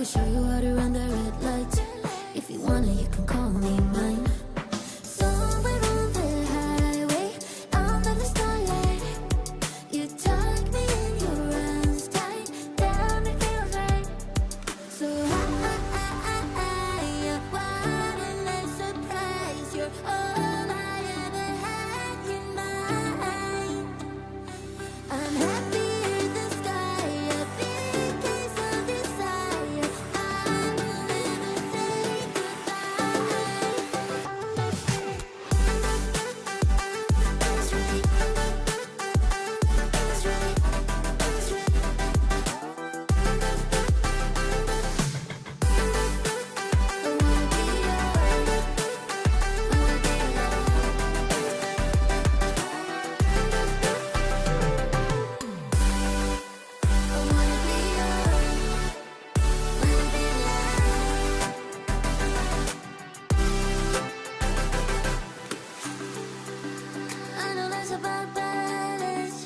show you how to run the red lights. If you wanna, you can call me mine. Somewhere on the highway, under the starlight, you tuck me in your arms tight. Damn, it feels right. So you're what a nice surprise. You're all I ever had in mind. I'm happier than sky, a big case of desire. I will never say goodbye. That's right. That's right. That's right. I wanna be yours. I wanna be I know that's about balance.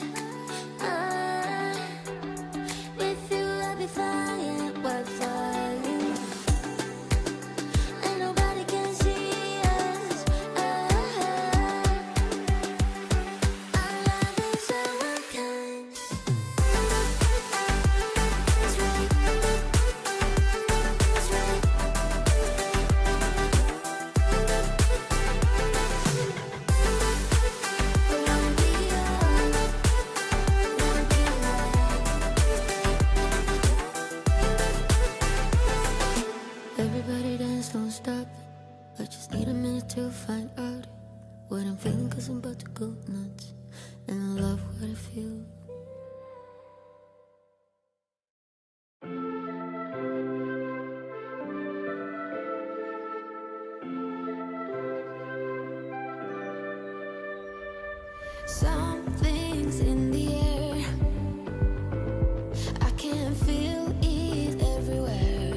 With you I'll be flying, we're flying. And nobody can see us. Our love is so unkind. That's right. That's right. I wanna be yours. Wanna be right. Everybody dance, don't stop. I just need a minute to find out what I'm feeling, 'cause I'm about to go nuts. And I love what I feel. Something's in the air. I can feel it everywhere.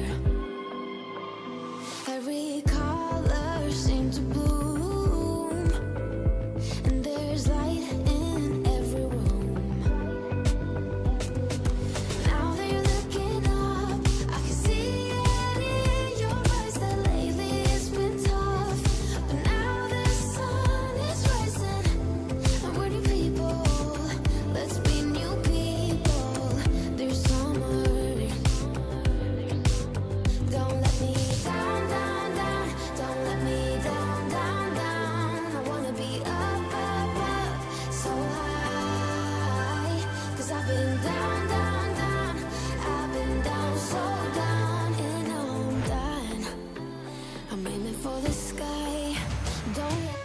Every color seems to bloom, and there's light in every room. Now that you're looking up, I can see it in your eyes that lately it's been tough. But now the sun is rising, and we're new people. Let's be new people. There's summer. Don't let me down, down, down. Don't let me down, down, down. I wanna be up, up, up, so high. 'Cause I've been down, down, down. I've been down, so down, and now I'm done. I'm aiming for the sky. Don't let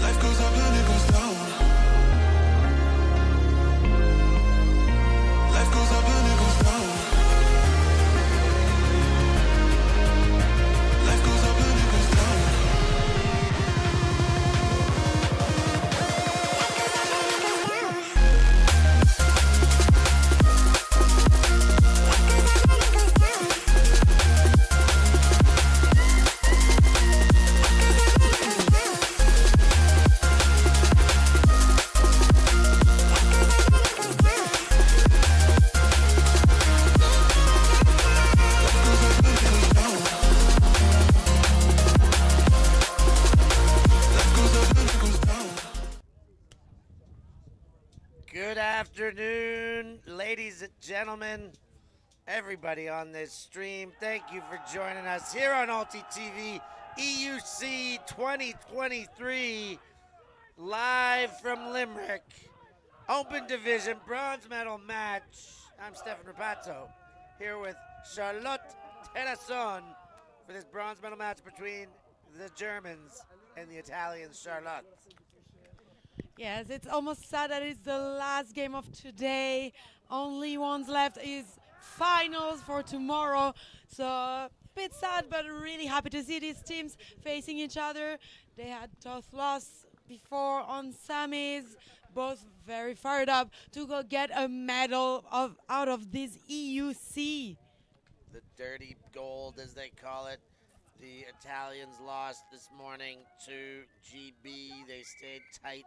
Life goes up and it goes down. Life goes up and it goes down. Life goes up and it goes down. Good afternoon, ladies and gentlemen, everybody on this stream. Thank you for joining us here on ULTI.TV, EUC 2023, live from Limerick. Open division, bronze medal match. I'm Stefan Rapazzo, here with Charlotte Terrasson for this bronze medal match between the Germans and the Italians, Charlotte. Yes, it's almost sad that it's the last game of today. Only one's left is finals for tomorrow. So a bit sad, but really happy to see these teams facing each other. They had tough loss before on semis. Both very fired up to go get a medal out of this EUC. The dirty gold, as they call it. The Italians lost this morning to GB. They stayed tight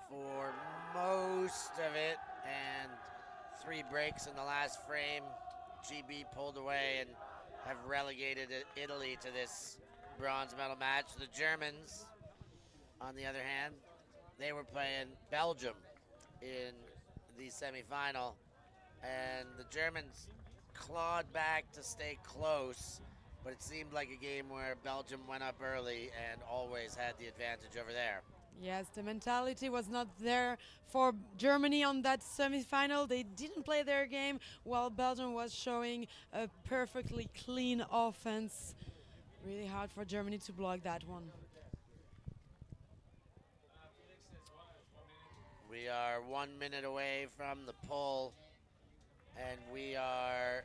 for most of it, and 3 breaks in the last frame. GB pulled away and have relegated Italy to this bronze medal match. The Germans, on the other hand, they were playing Belgium in the semifinal, and the Germans clawed back to stay close, but it seemed like a game where Belgium went up early and always had the advantage over there. Yes, the mentality was not there for Germany on that semi-final. They didn't play their game while Belgium was showing a perfectly clean offense. Really hard for Germany to block that one. We are 1 minute away from the pull, and we are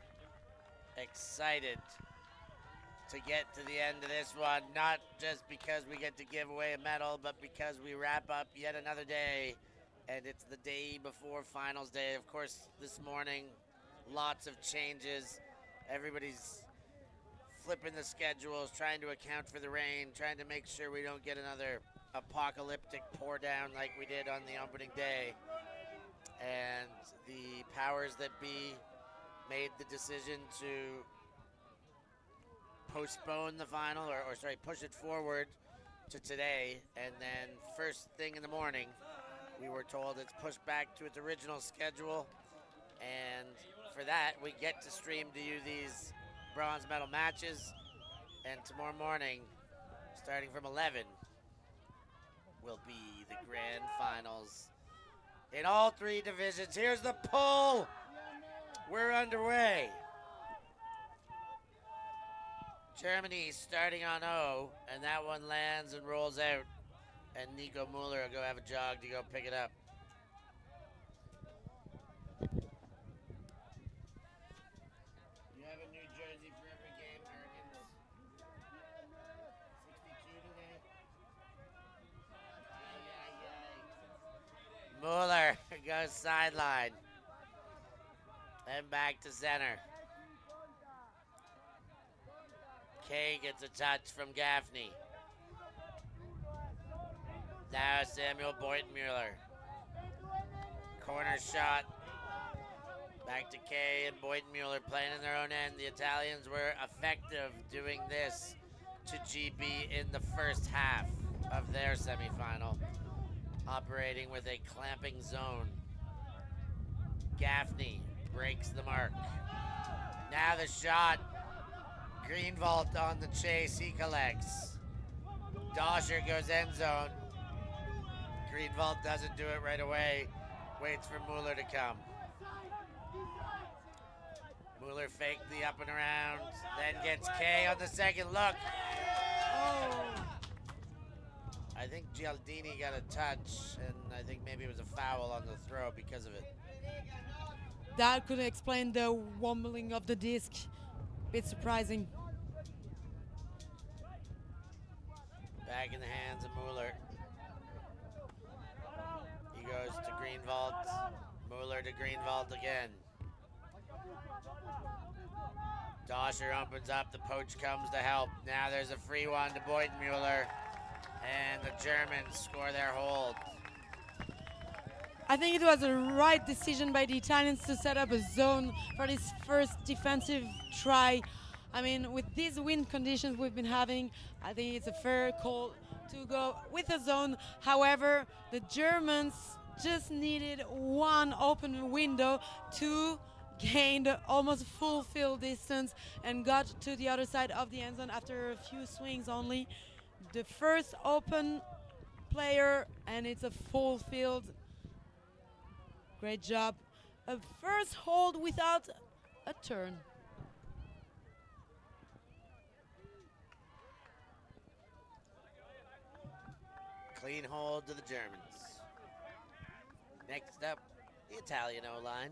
excited to get to the end of this one, not just because we get to give away a medal, but because we wrap up yet another day, and it's the day before finals day. Of course, this morning, lots of changes. Everybody's flipping the schedules, trying to account for the rain, trying to make sure we don't get another apocalyptic pour down like we did on the opening day. And the powers that be made the decision to postpone the final, or sorry, push it forward to today. And then first thing in the morning, we were told it's pushed back to its original schedule. And for that, we get to stream to you these bronze medal matches. And tomorrow morning, starting from 11, will be the grand finals in all 3 divisions. Here's the pull. We're underway. Germany starting on O, and that one lands and rolls out. And Nico Mueller will go have a jog to go pick it up. You have a new jersey for every game, Americans. 62 today. Mueller goes sideline. And back to center. Kay gets a touch from Gaffney. Now Samuel Boyden-Mueller. Corner shot. Back to Kay and Boyden-Mueller playing in their own end. The Italians were effective doing this to GB in the first half of their semifinal, operating with a clamping zone. Gaffney breaks the mark. Now the shot. Greenwald on the chase, he collects. Doscher goes end zone. Greenwald doesn't do it right away. Waits for Mueller to come. Mueller faked the up and around, then gets Kay on the second look. Oh. I think Gialdini got a touch, and I think maybe it was a foul on the throw because of it. That could explain the wobbling of the disc. Bit surprising. Back in the hands of Mueller. He goes to Greenwald. Mueller to Greenwald again. Doscher opens up. The poach comes to help. Now there's a free one to Boyden-Mueller. And the Germans score their hold. I think it was a right decision by the Italians to set up a zone for this first defensive try. I mean, with these wind conditions we've been having, I think it's a fair call to go with a zone. However, the Germans just needed one open window to gain the almost full field distance and got to the other side of the end zone after a few swings only. The first open player, and it's a full field. Great job. A first hold without a turn. Clean hold to the Germans. Next up, the Italian O-line.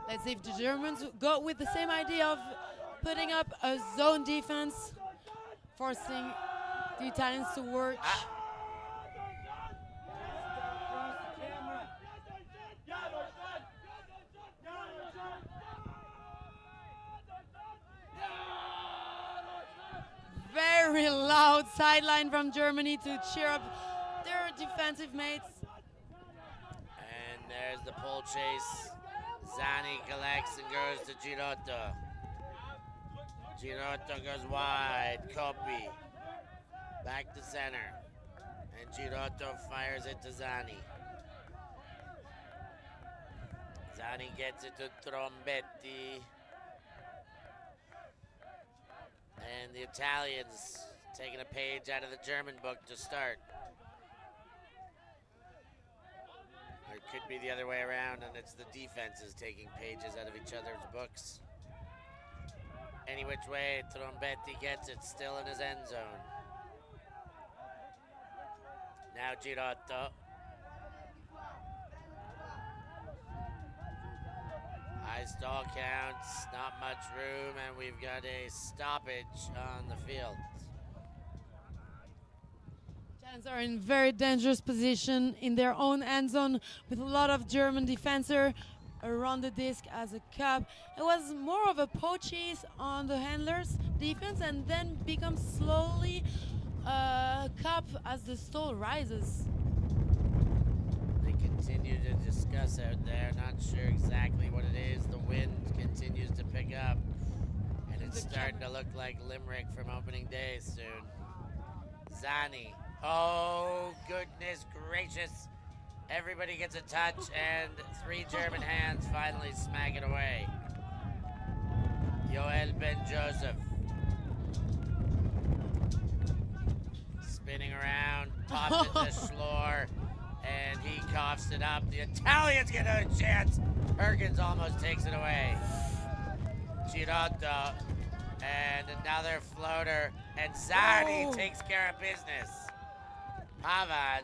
Let's see if the Germans go with the same idea of putting up a zone defense, forcing the Italians to work. Very loud sideline from Germany to cheer up their defensive mates. And there's the pull chase. Zani collects and goes to Girotto. Girotto goes wide. Coppi. Back to center. And Girotto fires it to Zani. Zani gets it to Trombetti. And the Italians taking a page out of the German book to start. Or it could be the other way around, and it's the defenses taking pages out of each other's books. Any which way, Trombetti gets it, still in his end zone. Now Girotto. High stall counts, not much room, and we've got a stoppage on the field. Giants are in very dangerous position in their own end zone with a lot of German defender around the disc as a cup. It was more of a poach chase on the handlers defense and then becomes slowly a cup as the stall rises. They continue to discuss out there, not sure exactly what it is. The wind continues to pick up, and it's starting to look like Limerick from opening day soon. Zani. Oh, goodness gracious. Everybody gets a touch, and 3 German hands finally smack it away. Joel Ben Joseph. Spinning around, pops it to Schlor, and he coughs it up. The Italians get a chance. Perkins almost takes it away. Girotto, and another floater, and Zani takes care of business. Pavan.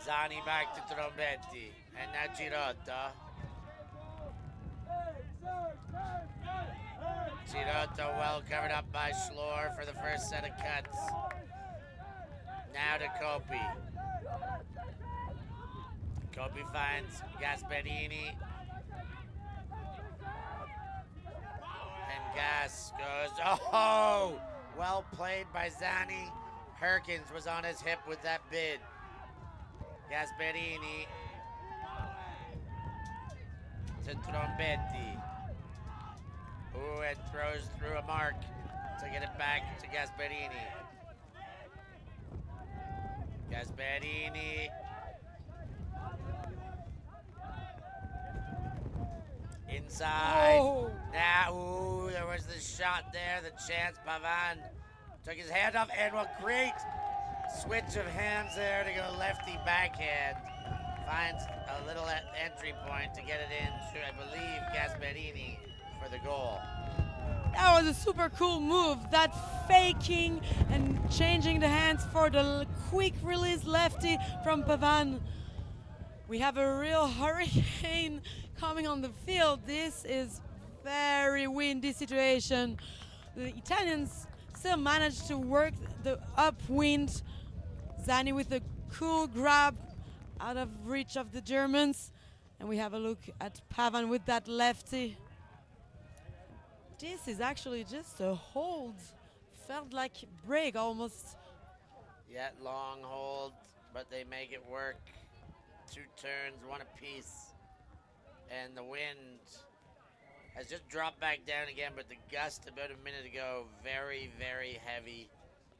Zani back to Trombetti, and now Girotto. Girotto well covered up by Schlor for the first set of cuts. Now to Coppi. Coppi finds Gasperini. And Gas goes, oh! Well played by Zani. Perkins was on his hip with that bid. Gasperini to Trombetti. Ooh, and throws through a mark to get it back to Gasperini. Gasperini. Inside. Oh. Now, ooh, there was the shot there, the chance. Pavan took his hand off, and a great switch of hands there to go lefty backhand. Finds a little entry point to get it in to, I believe, Gasperini for the goal. That was a super cool move. That faking and changing the hands for the quick release lefty from Pavan. We have a real hurricane coming on the field. This is very windy situation. The Italians still managed to work the upwind. Zani with a cool grab out of reach of the Germans. And we have a look at Pavan with that lefty. This is actually just a hold. Felt like break almost. Yet long hold, but they make it work. 2 turns, 1 apiece. And the wind has just dropped back down again, but the gust about a minute ago, very, very heavy.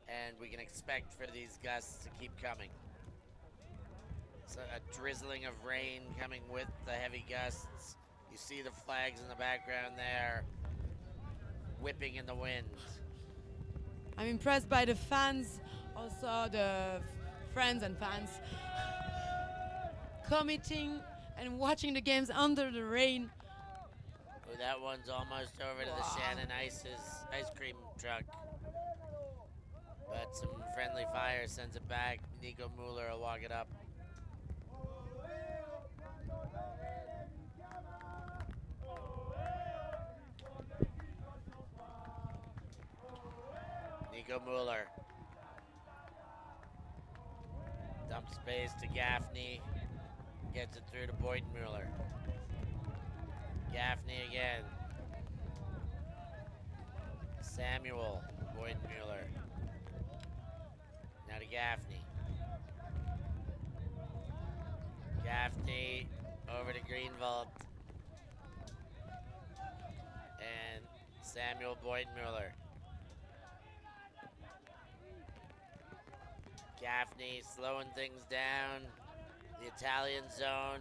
And we can expect for these gusts to keep coming. So a drizzling of rain coming with the heavy gusts. You see the flags in the background there, whipping in the wind. I'm impressed by the fans, also the friends and fans, committing and watching the games under the rain. Oh, that one's almost over to the Shannon ice cream truck. But some friendly fire sends it back. Nico Mueller will walk it up. Nico Mueller. Dump space to Gaffney. Gets it through to Boyden Mueller. Gaffney again. Samuel Boyden Mueller. Now to Gaffney. Gaffney over to Greenwald. And Samuel Boyden Mueller. Gaffney slowing things down. The Italian zone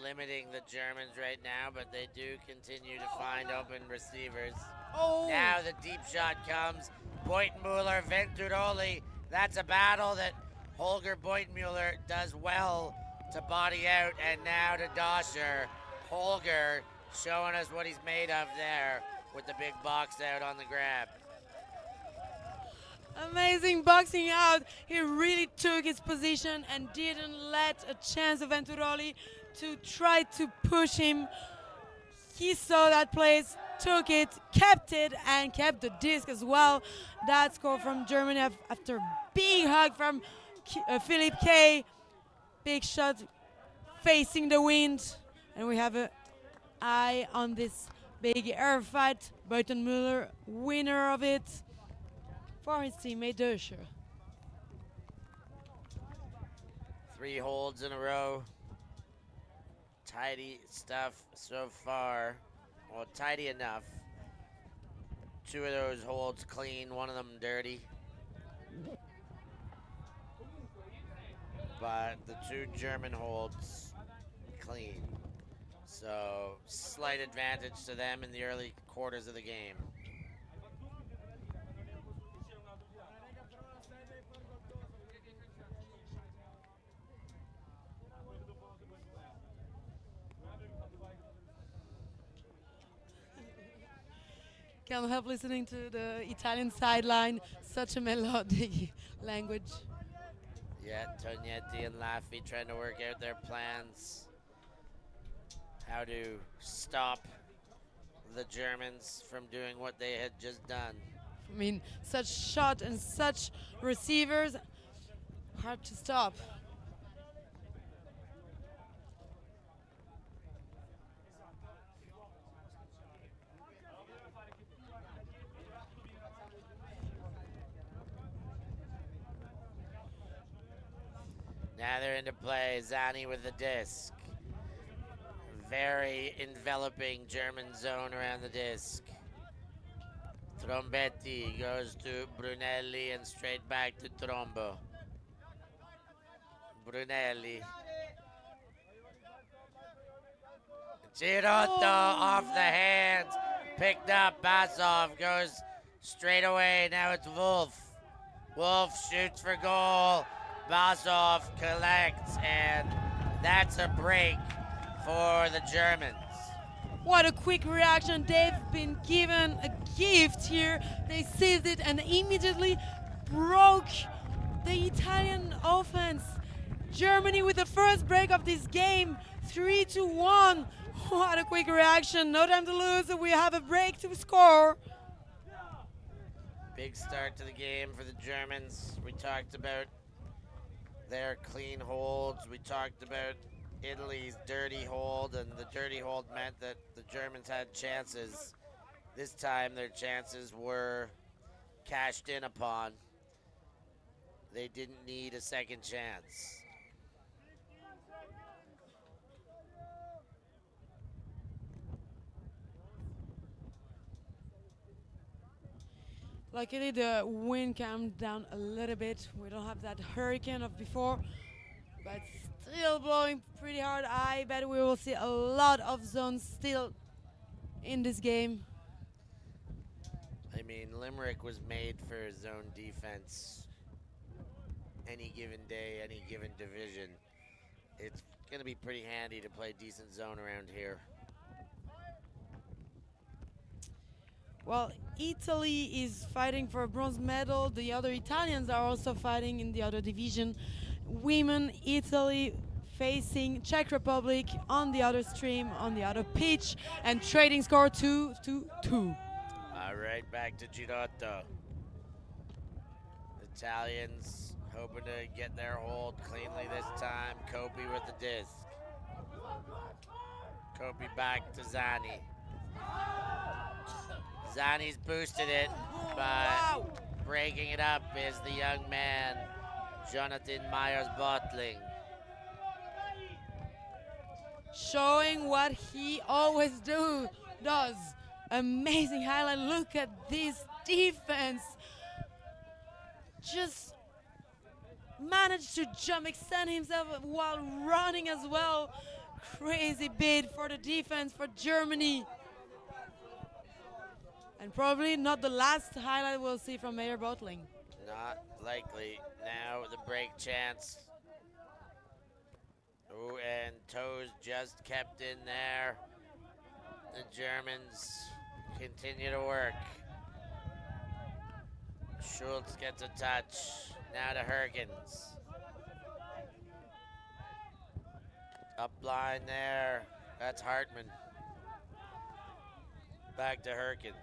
limiting the Germans right now, but they do continue to find open receivers. Oh! Now the deep shot comes. Boytenmuller, Venturoli. That's a battle that Holger Boytenmuller does well to body out, and now to Doscher. Holger showing us what he's made of there with the big box out on the grab. Amazing boxing out. He really took his position and didn't let a chance of Venturoli to try to push him. He saw that place, took it, and kept the disc as well. That score from Germany after a big hug from Philip K. Big shot facing the wind. And we have an eye on this big air fight. Boytenmuller, winner of it for his teammate Doscher. 3 holds in a row. Tidy stuff so far. Well, tidy enough. 2 of those holds clean, 1 of them dirty. But the 2 German holds clean. So slight advantage to them in the early quarters of the game. Can't help listening to the Italian sideline. Such a melodic language. Yeah, Tognetti and Laffy trying to work out their plans. How to stop the Germans from doing what they had just done. I mean, such shot and such receivers, hard to stop. Now they're into play. Zani with the disc. Very enveloping German zone around the disc. Trombetti goes to Brunelli and straight back to Trombo. Brunelli. Girotto off the hands. Picked up. Basov goes straight away. Now it's Wolf. Wolf shoots for goal. Basov collects, and that's a break for the Germans. What a quick reaction. They've been given a gift here. They seized it and immediately broke the Italian offense. Germany with the first break of this game, 3-1. What a quick reaction. No time to lose. We have a break to score. Big start to the game for the Germans. We talked about their clean holds. We talked about Italy's dirty hold, and the dirty hold meant that the Germans had chances. This time their chances were cashed in upon. They didn't need a second chance. Luckily, the wind calmed down a little bit. We don't have that hurricane of before, but still blowing pretty hard. I bet we will see a lot of zones still in this game. I mean, Limerick was made for zone defense. Any given day, any given division. It's going to be pretty handy to play decent zone around here. Well, Italy is fighting for a bronze medal. The other Italians are also fighting in the other division. Women, Italy facing Czech Republic on the other stream, on the other pitch, and trading score 2-2. All right, back to Girotto. Italians hoping to get their hold cleanly this time. Kopi with the disc. Kopi back to Zani. Zani's boosted it, but breaking it up is the young man, Jonathan Myers-Bottling. Showing what he always does. Amazing highlight. Look at this defense. Just managed to jump, extend himself while running as well. Crazy bid for the defense for Germany. And probably not the last highlight we'll see from Mayer Bottling. Not likely. Now the break chance. Ooh, and toes just kept in there. The Germans continue to work. Schultz gets a touch. Now to Herkins. Up line there. That's Hartman. Back to Herkins.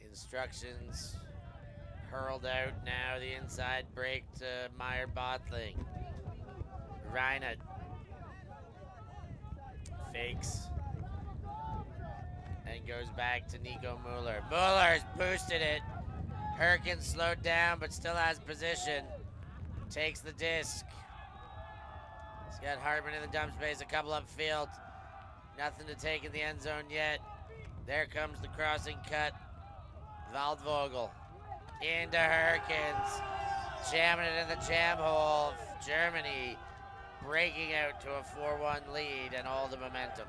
Instructions hurled out now. The inside break to Meyer Bottling. Reinert fakes and goes back to Nico Mueller. Mueller's boosted it. Herkins slowed down but still has position. Takes the disc. He's got Hartman in the dump space, a couple upfield. Nothing to take in the end zone yet. There comes the crossing cut. Waldvogel into Herkins, jamming it in the jam hole. Germany breaking out to a 4-1 lead and all the momentum.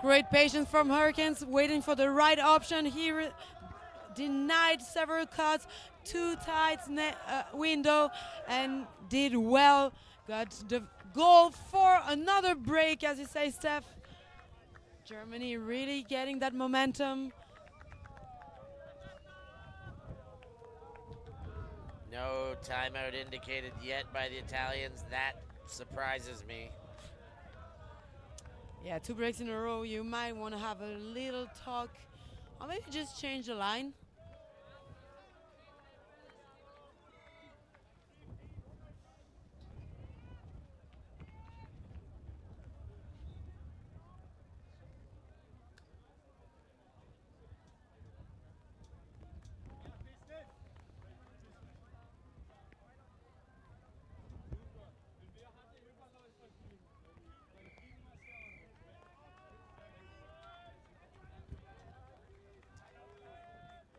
Great patience from Herkins, waiting for the right option. He denied several cuts, too tight window, and did well. Got the goal for another break, as you say, Steph. Germany really getting that momentum. No timeout indicated yet by the Italians. That surprises me. Yeah, 2 breaks in a row. You might want to have a little talk, or maybe just change the line.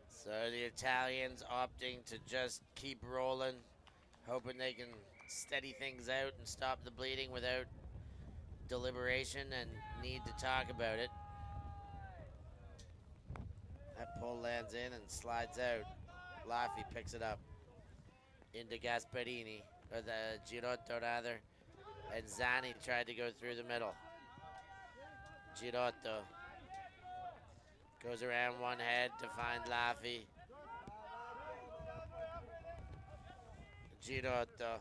So the Italians opting to just keep rolling, hoping they can steady things out and stop the bleeding without deliberation and need to talk about it. That pull lands in and slides out. Laffy picks it up into Gasparini, or the Girotto rather, and Zani tried to go through the middle. Girotto goes around one head to find Laffy. Girotto.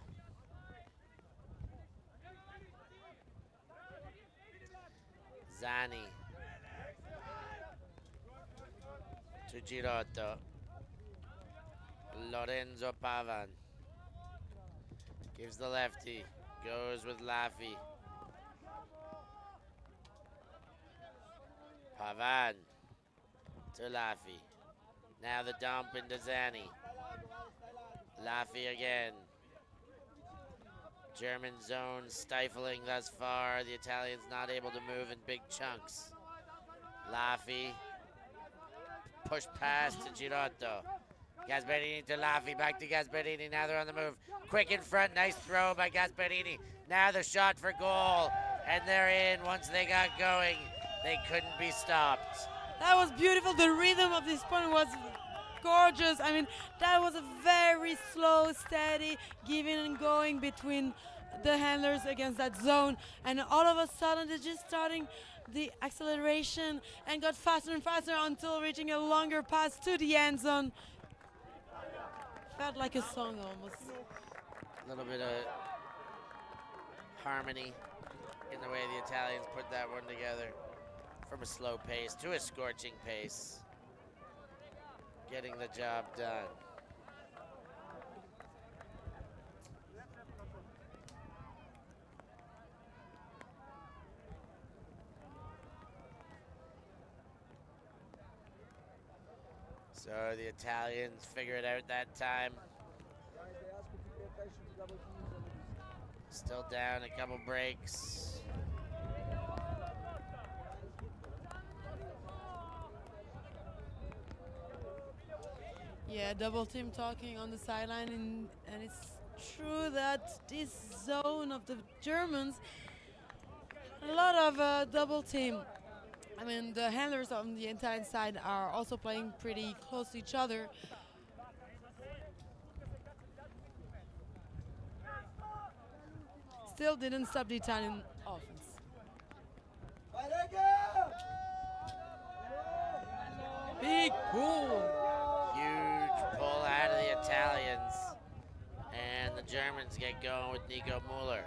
Zani. To Girotto. Lorenzo Pavan. Gives the lefty. Goes with Laffy. Pavan. To Laffy. Now the dump into Zani. Laffy again. German zone stifling thus far. The Italians not able to move in big chunks. Laffy. Push pass to Girotto. Gasparini to Laffy, back to Gasparini. Now they're on the move. Quick in front, nice throw by Gasparini. Now the shot for goal, and they're in. Once they got going, they couldn't be stopped. That was beautiful. The rhythm of this point was gorgeous. I mean, that was a very slow, steady giving and going between the handlers against that zone. And all of a sudden, they're just starting the acceleration and got faster and faster until reaching a longer pass to the end zone. Felt like a song almost. A little bit of harmony in the way the Italians put that one together. From a slow pace to a scorching pace. Getting the job done. So the Italians figure it out that time. Still down a couple breaks. Yeah, double team talking on the sideline, and it's true that this zone of the Germans, a lot of double team. I mean, the handlers on the Italian side are also playing pretty close to each other. Still didn't stop the Italian offense. Big pull. Huge pull out of the Italians. And the Germans get going with Nico Mueller.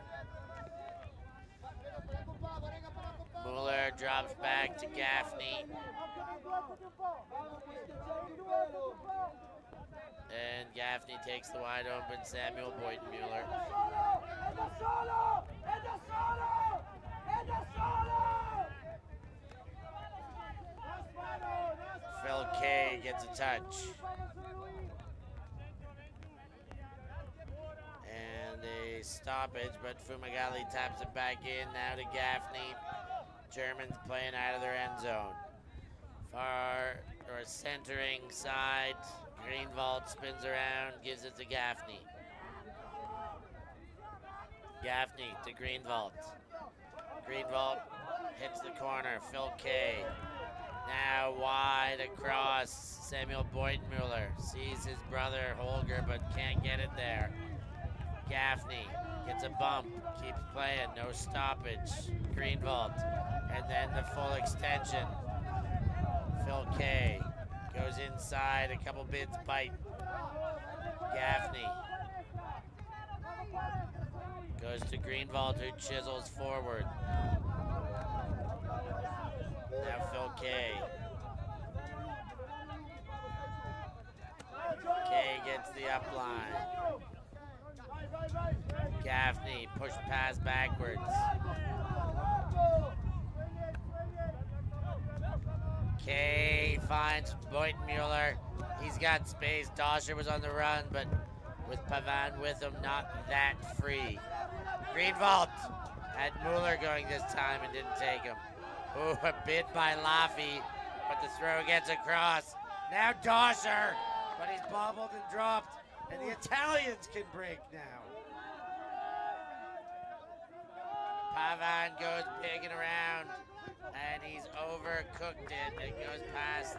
Mueller drops back to Gaffney. And Gaffney takes the wide open Samuel Boyden-Mueller. Phil Kay gets a touch. And a stoppage, but Fumagalli taps it back in now to Gaffney. Germans playing out of their end zone. Far or centering side. Greenwald spins around, gives it to Gaffney. Gaffney to Greenwald. Greenwald hits the corner. Phil Kay. Now wide across. Samuel Boyden-Mueller sees his brother Holger but can't get it there. Gaffney gets a bump, keeps playing, no stoppage. Greenwald, and then the full extension. Phil Kay goes inside, a couple bids bite. Gaffney goes to Greenwald, who chisels forward. Now Phil Kay. Kay gets the up line. Gaffney, push pass backwards. Kay finds Boyden-Mueller. He's got space. Doscher was on the run, but with Pavan with him, not that free. Greenwald had Mueller going this time and didn't take him. Ooh, a bid by Laffy, but the throw gets across. Now Doscher, but he's bobbled and dropped, and the Italians can break now. Pavan goes pigging around, and he's overcooked it. It goes past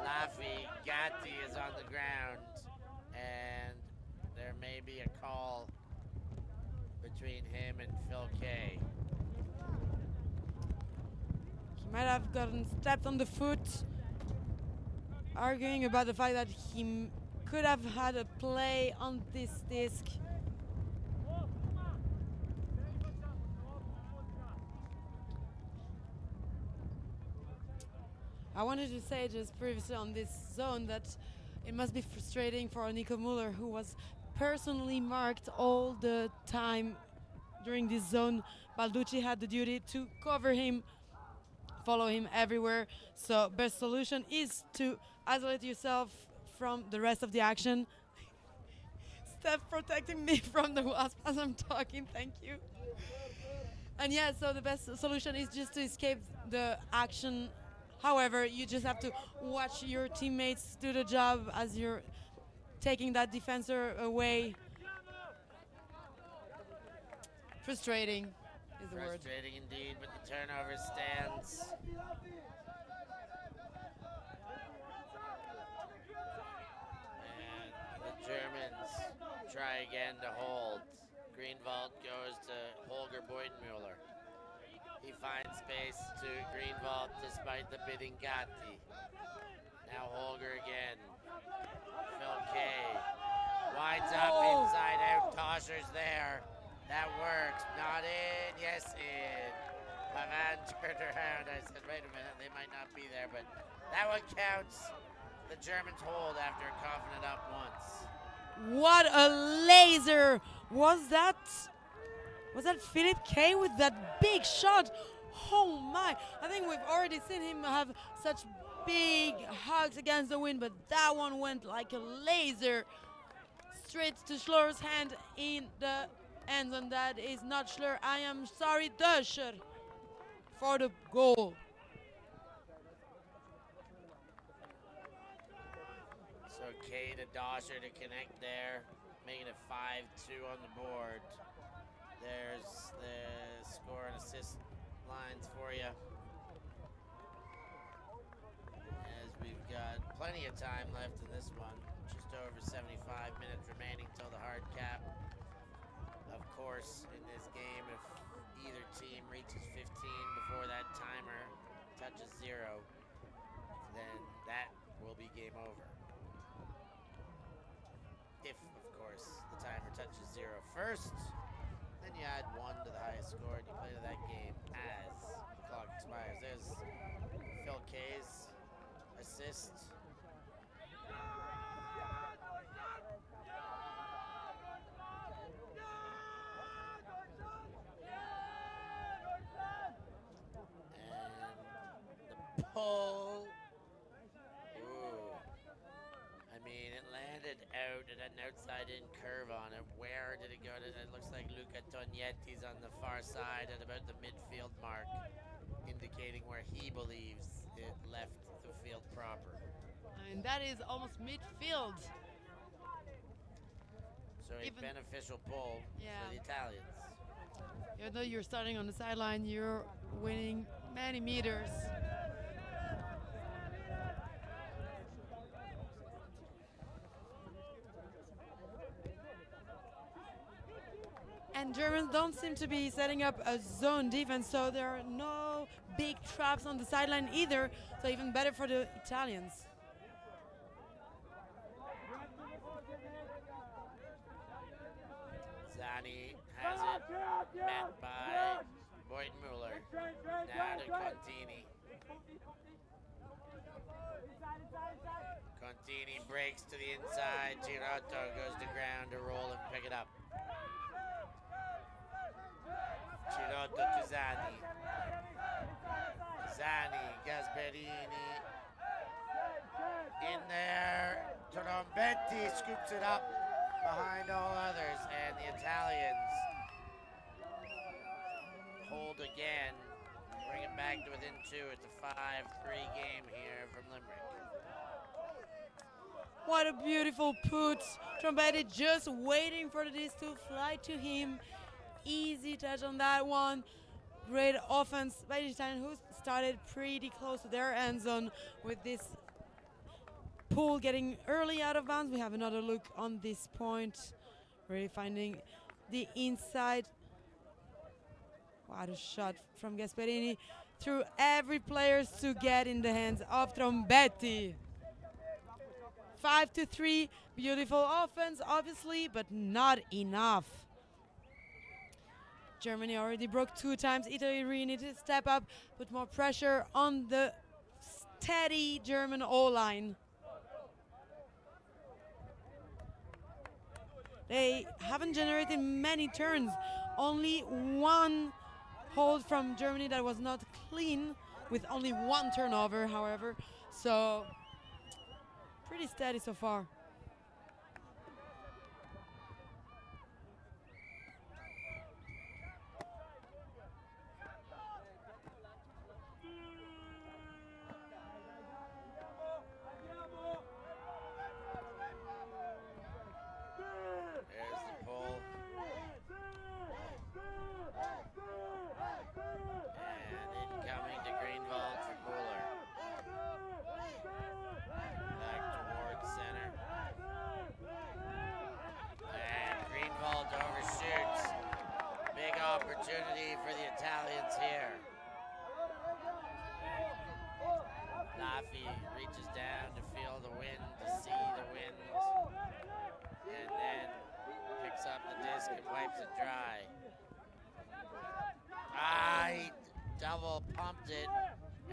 Laffy. Gatti is on the ground, and there may be a call between him and Phil Kay. He might have gotten stepped on the foot, arguing about the fact that he could have had a play on this disc. I wanted to say just previously on this zone that it must be frustrating for Nico Mueller, who was personally marked all the time during this zone. Balducci had the duty to cover him, follow him everywhere. So best solution is to isolate yourself from the rest of the action. Steph protecting me from the wasp as I'm talking, thank you. And yeah, so the best solution is just to escape the action. However, you just have to watch your teammates do the job as you're taking that defender away. Frustrating is the word. Frustrating indeed, but the turnover stands. And the Germans try again to hold. Greenwald goes to Holger Boydenmuller. He finds space to Greenwald despite the bidding Gatti. Now Holger again. Phil Kay winds up inside out. Toscher's there. That works. Not in. Yes, in. Pavan turned around. I said, wait a minute, they might not be there, but that one counts. The Germans hold after coughing it up once. What a laser! Was that Philip Kay with that big shot? Oh my! I think we've already seen him have such big hugs against the wind, but that one went like a laser straight to Schlur's hand in the end zone. That is not Schlur. I am sorry, Döscher for the goal. So Kay to Dosher to connect there, making it 5-2 on the board. There's the score and assist lines for you. As we've got plenty of time left in this one. Just over 75 minutes remaining till the hard cap. Of course, in this game, if either team reaches 15 before that timer touches 0, then that will be game over. If, of course, the timer touches 0 first, then you add 1 to the highest score and you play to that game as the clock expires. There's Phil Kay's assist. And the pull. Ooh. I mean, it landed out at an outside-in curve on it. Where did it go? It looks like Luca Tognetti's on the far side at about the midfield mark, indicating where he believes it left the field proper. And that is almost midfield. So a beneficial pull for the Italians. Even though you're starting on the sideline, you're winning many meters. And Germans don't seem to be setting up a zone defense, so there are no big traps on the sideline either, so even better for the Italians. Zani has it met by Boydenmuller. Now to Contini. Contini breaks to the inside. Girotto goes to ground to roll and pick it up. Girotto to Zani. Zani, Gasperini. In there. Trombetti scoops it up behind all others. And the Italians hold again. Bring it back to within 2. It's a 5-3 game here from Limerick. What a beautiful put. Trombetti just waiting for this to fly to him. Easy touch on that one. Great offense by the Italian, who started pretty close to their end zone with this pull getting early out of bounds. We have another look on this point. Really finding the inside. What a shot from Gasperini through every player to get in the hands of Trombetti. 5-3, beautiful offense, obviously, but not enough. Germany already broke 2 times. Italy really need to step up, put more pressure on the steady German O-line. They haven't generated many turns. Only 1 hold from Germany that was not clean, with only 1 turnover, however. So, pretty steady so far. for the Italians here. Laffy reaches down to feel the wind, to see the wind, and then picks up the disc and wipes it dry. He double pumped it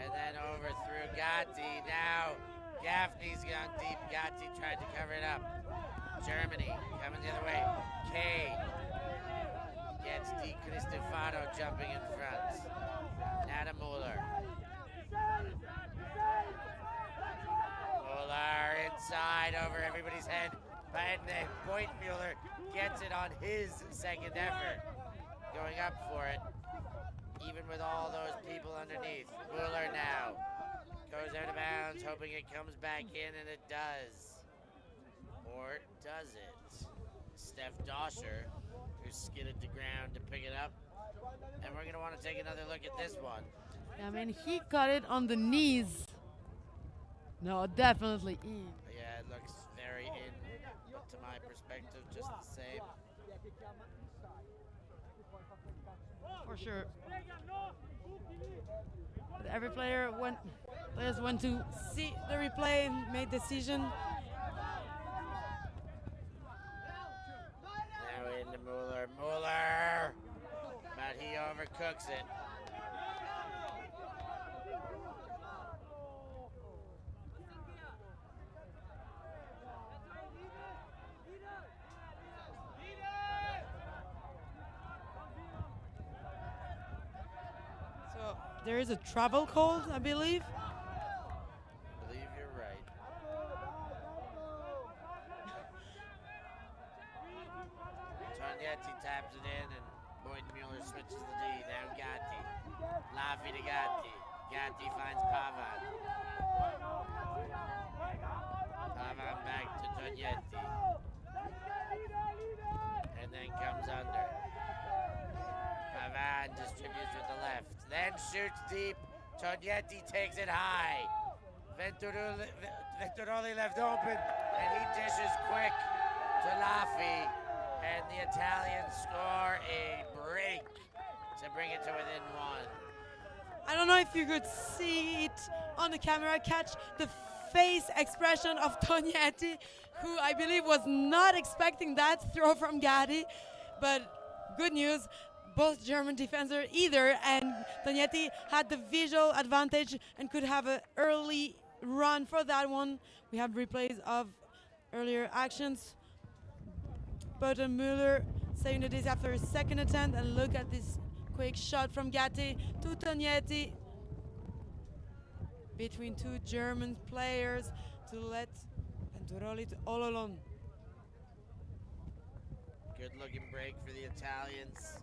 and then overthrew Gatti. Now Gaffney's gone deep. Gatti tried to cover it up. Germany coming the other way. Kay gets Di Cristofano jumping in front. Now to Muller. Muller inside over everybody's head. And then Muller gets it on his second effort. Going up for it, even with all those people underneath. Muller now goes out of bounds, hoping it comes back in, and it does. Or does it? Steph Doscher, who skidded to ground to pick it up. And we're going to want to take another look at this one. I mean, he got it on the knees. No, definitely in. Yeah, it looks very in, but to my perspective, just the same. For sure. But every players went to see the replay and made decision. Now into Muller. Muller! But he overcooks it. So there is a travel call, I believe. I believe you're right. Tognetti taps it in and Muller switches the D. Now Gatti. Laffy to Gatti. Gatti finds Pavan. Pavan back to Tognetti. And then comes under. Pavan distributes with the left. Then shoots deep. Tognetti takes it high. Venturoli left open, and he dishes quick to Laffy. And the Italians score a break to bring it to within one. I don't know if you could see it on the camera, catch the face expression of Tognetti, who I believe was not expecting that throw from Gatti. But good news, both German defenders either, and Tognetti had the visual advantage and could have an early run for that one. We have replays of earlier actions. But Muller saving the disc after his second attempt, and look at this quick shot from Gatti to Tognetti between two German players to let Venturoli to all alone. Good looking break for the Italians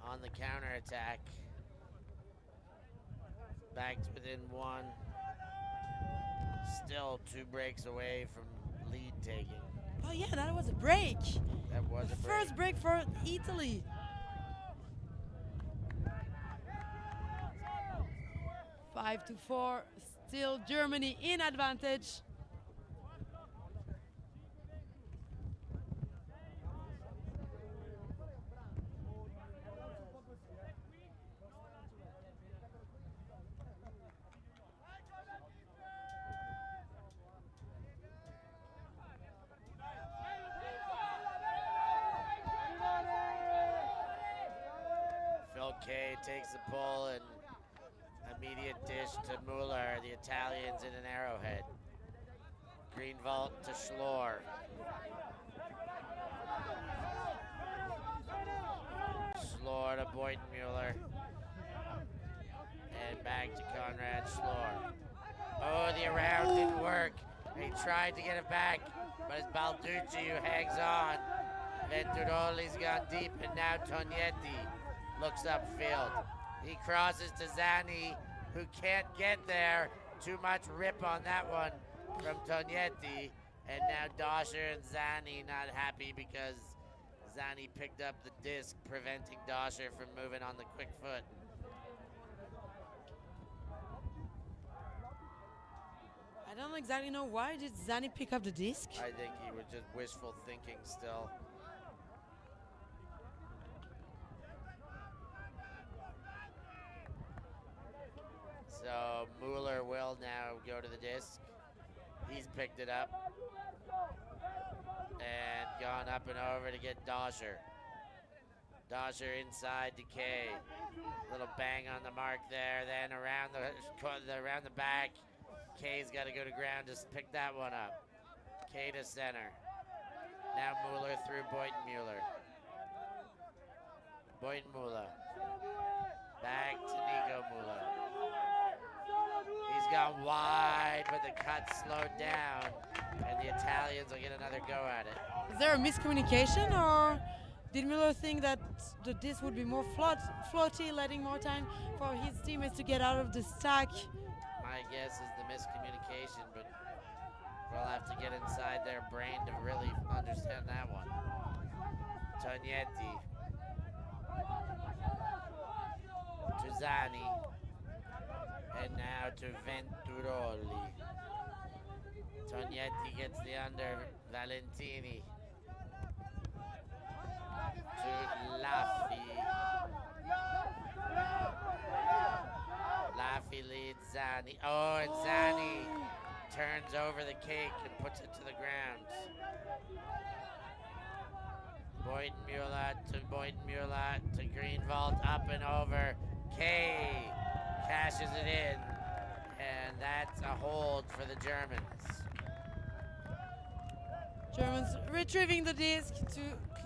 on the counterattack. Back to within one. Still 2 breaks away from lead taking. Oh yeah, that was a break. That was a break. First break for Italy. Five to 4, still Germany in advantage. Kay takes the pull and immediate dish to Muller, the Italians in an arrowhead. Greenwald to Schlor. Schlor to Muller. And back to Konrad Schlor. Oh, the around didn't work. He tried to get it back, but it's Balducci who hangs on. Venturoli's gone deep, and now Tognetti looks upfield. He crosses to Zani, who can't get there. Too much rip on that one from Tognetti. And now Doscher and Zani not happy because Zani picked up the disc, preventing Doscher from moving on the quick foot. I don't exactly know why did Zani pick up the disc. I think he was just wishful thinking still. So Mueller will now go to the disc. He's picked it up and gone up and over to get Dosher. Dosher inside to Kay. Little bang on the mark there. Then around the back. Kay's got to go to ground to pick that one up. Kay to center. Now Mueller through Boynton Mueller. Boynton Mueller. Back to Nico Mueller. He's gone wide, but the cut slowed down, and the Italians will get another go at it. Is there a miscommunication, or did Mueller think that the disc would be more floaty, letting more time for his teammates to get out of the stack? My guess is the miscommunication, but we'll have to get inside their brain to really understand that one. Tognetti. To Zani. And now to Venturoli. Tognetti gets the under. Valentini. To Laffi. Laffi leads Zani. Oh, and Zani turns over the cake and puts it to the ground. Boynton Mueller to Greenwald, up and over. Kay cashes it in, and that's a hold for the Germans. Germans retrieving the disc to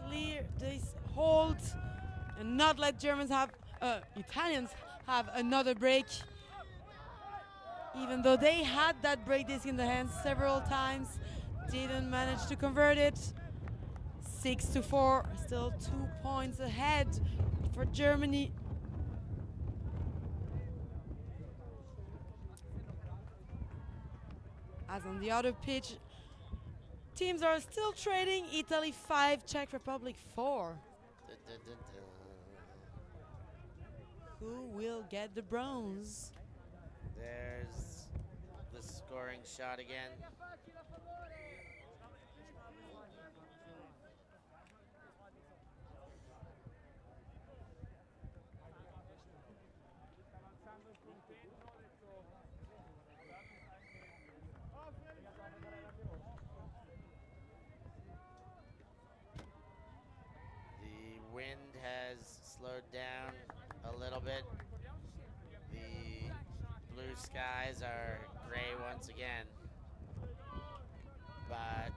clear this hold and not let Italians have another break. Even though they had that break disc in the hands several times, didn't manage to convert it. 6-4, still 2 points ahead for Germany. As on the other pitch, teams are still trading. Italy 5, Czech Republic 4. Who will get the bronze? There's the scoring shot again. The wind has slowed down a little bit. The blue skies are gray once again. But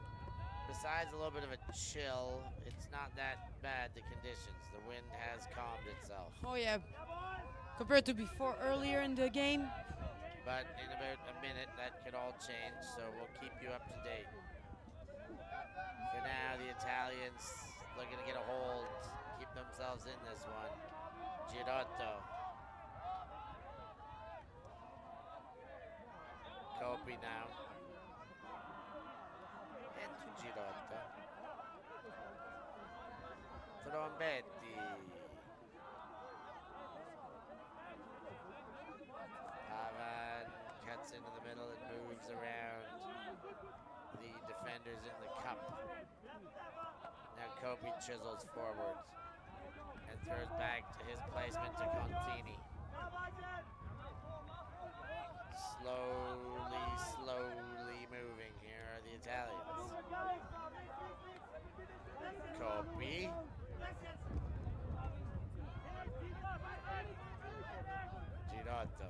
besides a little bit of a chill, it's not that bad, the conditions. The wind has calmed itself. Oh yeah, compared to before earlier in the game. But in about a minute, that could all change, so we'll keep you up to date. For now, the Italians looking to get a hold, keep themselves in this one. Girotto. Kopi now. And to Girotto. Trombetti. Pavan cuts into the middle and moves around the defenders in the cup. Now Kopi chisels forward and throws back to his placement to Contini. Slowly moving. Here are the Italians. Kopi. Girotto.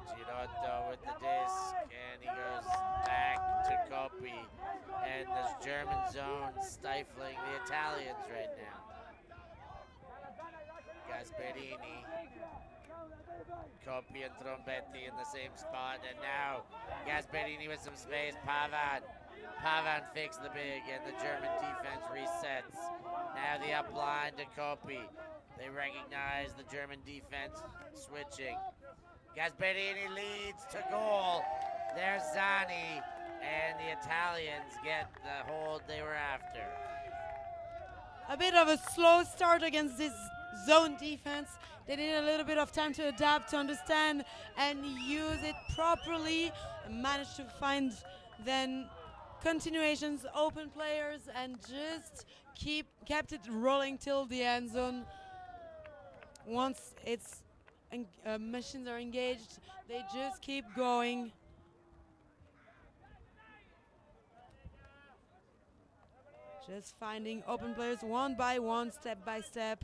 Girotto with the disc, and he goes back to Kopi. And this German zone stifling the Italians right now. Gasperini. Kopi and Trombetti in the same spot, and now Gasperini with some space. Pavan. Pavan fakes the big, and the German defense resets. Now the up line to Kopi. They recognize the German defense switching. Gasperini leads to goal. There's Zani, and the Italians get the hold they were after. A bit of a slow start against this zone defense. They need a little bit of time to adapt, to understand, and use it properly, and manage to find then continuations, open players, and just kept it rolling till the end zone. Once it's machines are engaged, they just keep going. Just finding open players one by one, step by step,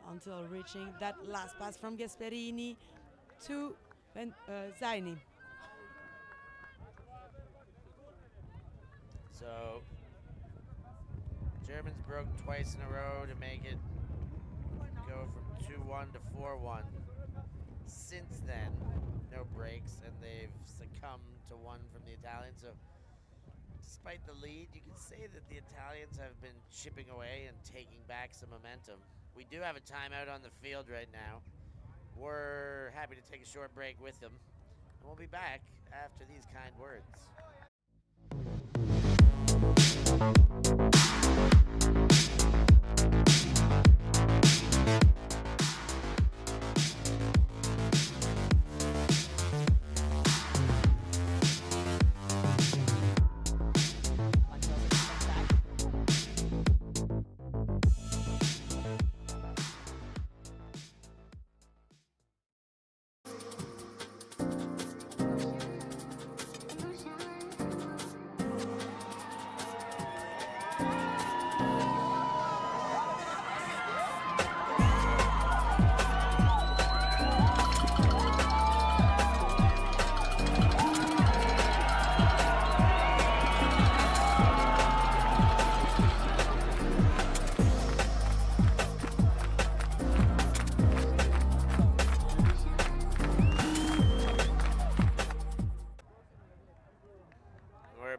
until reaching that last pass from Gasperini to Zaini. So Germans broke twice in a row to make it go from 2-1 to 4-1. Since then, no breaks, and they've succumbed to one from the Italians. So despite the lead, you can say that the Italians have been chipping away and taking back some momentum. We do have a timeout on the field right now. We're happy to take a short break with them, and we'll be back after these kind words.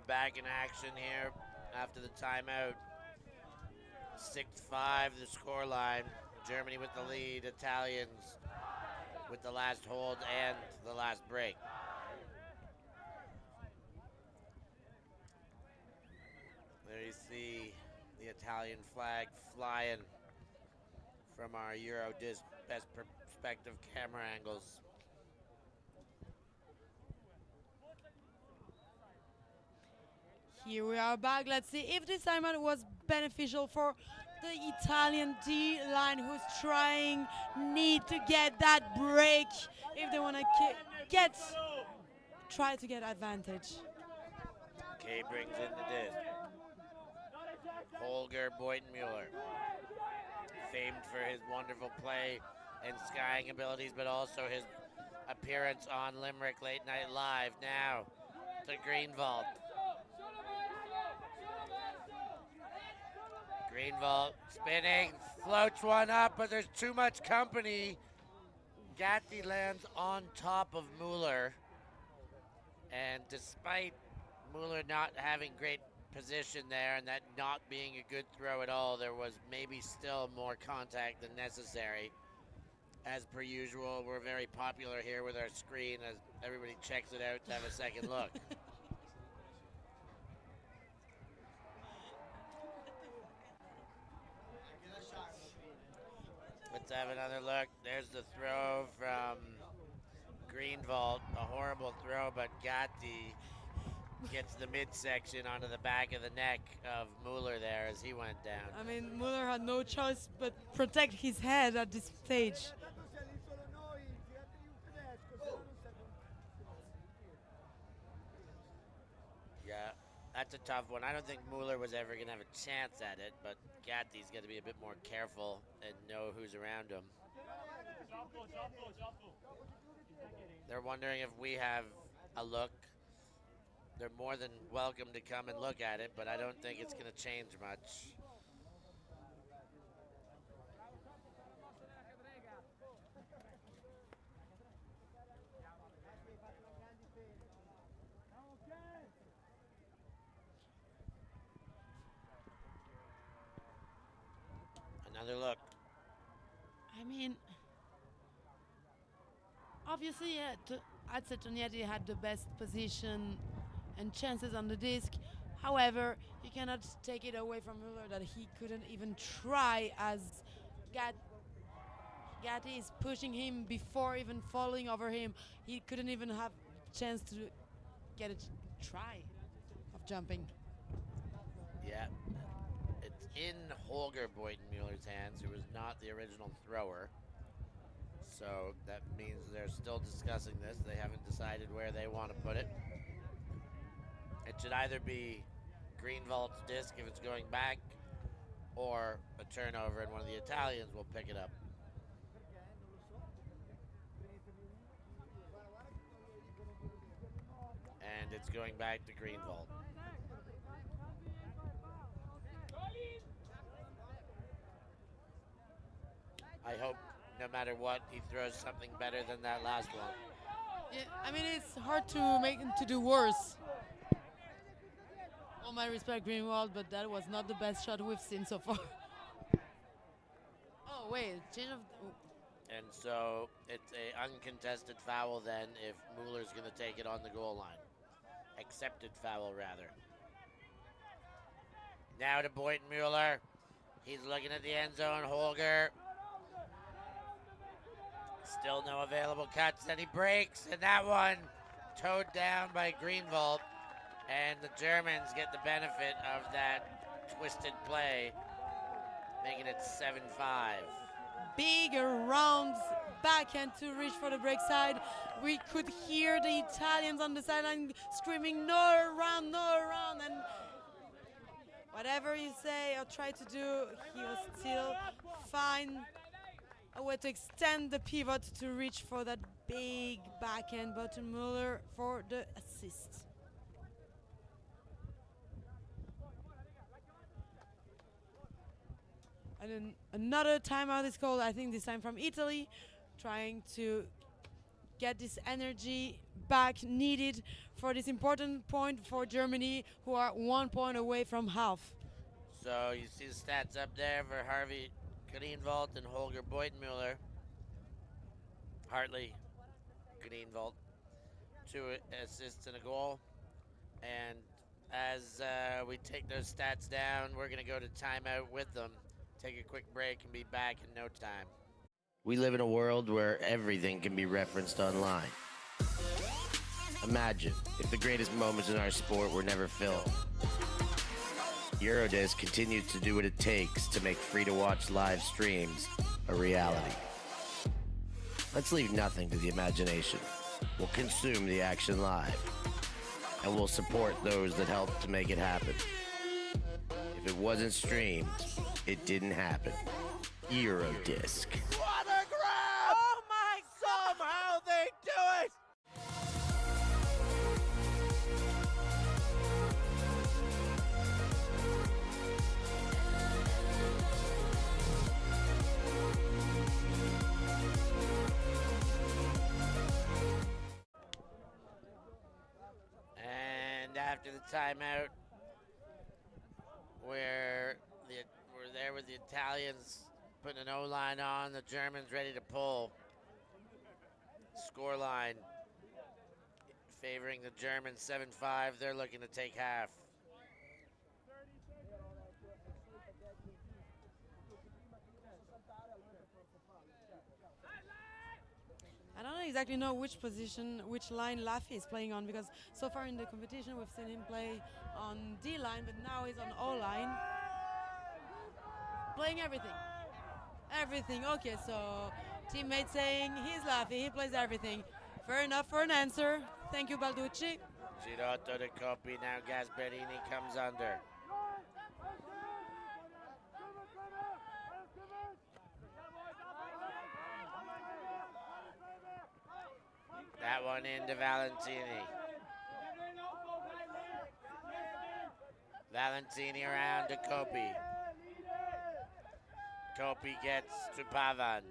Back in action here after the timeout. 6-5 the scoreline. Germany with the lead. Italians with the last hold and the last break. There you see the Italian flag flying from our Eurodisc best perspective camera angles. Here we are back. Let's see if this timeout was beneficial for the Italian D-line, who's need to get that break if they want to try to get advantage. Kay brings in the disc. Holger Boyden-Mueller, famed for his wonderful play and skying abilities, but also his appearance on Limerick Late Night Live. Now to Greenwald. Greenwald spinning, floats one up, but there's too much company. Gatti lands on top of Mueller. And despite Mueller not having great position there and that not being a good throw at all, there was maybe still more contact than necessary. As per usual, we're very popular here with our screen as everybody checks it out to have a second look. Let's have another look. There's the throw from Greenwald. A horrible throw, but Gatti gets the midsection onto the back of the neck of Mueller there as he went down. I mean, Mueller had no choice but protect his head at this stage. Yeah, that's a tough one. I don't think Mueller was ever going to have a chance at it, but Gatti's got to be a bit more careful and know who's around him. They're wondering if we have a look. They're more than welcome to come and look at it, but I don't think it's going to change much. Another look. I mean, obviously, I'd say Tonietti had the best position and chances on the disc. However, you cannot take it away from Mueller that he couldn't even try, as Gatti is pushing him before even falling over him. He couldn't even have a chance to get a try of jumping. Yeah. It's in Holger Boyden-Mueller's hands, who was not the original thrower. So that means they're still discussing this. They haven't decided where they want to put it. It should either be Greenwald's disc if it's going back, or a turnover and one of the Italians will pick it up. And it's going back to Greenwald. I hope no matter what, he throws something better than that last one. Yeah, I mean, it's hard to make him to do worse. All my respect, Greenwald, but that was not the best shot we've seen so far. Oh, wait, change of... And so it's a uncontested foul then if Mueller's going to take it on the goal line. Accepted foul, rather. Now to Boyden-Mueller. He's looking at the end zone. Holger. Still no available cuts. Then he breaks, and that one towed down by Greenwald. And the Germans get the benefit of that twisted play, making it 7-5. Big round backhand to reach for the break side. We could hear the Italians on the sideline screaming, no around, no around. And whatever you say or try to do, he was still fine. A way to extend the pivot to reach for that big backhand, but Mueller for the assist. And then another timeout is called, I think this time from Italy, trying to get this energy back needed for this important point for Germany, who are 1 point away from half. So you see the stats up there for Harvey Greenwald and Holger Boyden-Mueller. Hartley Greenwald, 2 assists and a goal. And as we take those stats down, we're going to go to timeout with them. Take a quick break and be back in no time. We live in a world where everything can be referenced online. Imagine if the greatest moments in our sport were never filmed. Eurodisc continues to do what it takes to make free-to-watch live streams a reality. Let's leave nothing to the imagination. We'll consume the action live, and we'll support those that help to make it happen. If it wasn't streamed, it didn't happen. Eurodisc. What a grab! Oh my God! Somehow they do it! And after the timeout, we're there with the Italians putting an O-line on, the Germans ready to pull. Scoreline favoring the Germans 7-5. They're looking to take half. I don't exactly know which position, which line Laffy is playing on, because so far in the competition we've seen him play on D line, but now he's on O line. Playing everything. Everything. Okay, so teammate saying he's Laffy, he plays everything. Fair enough for an answer. Thank you, Balducci. Girotto to Coppi, now Gasperini comes under. That one into Valentini. Valentini around to Coppi. Coppi gets to Pavan.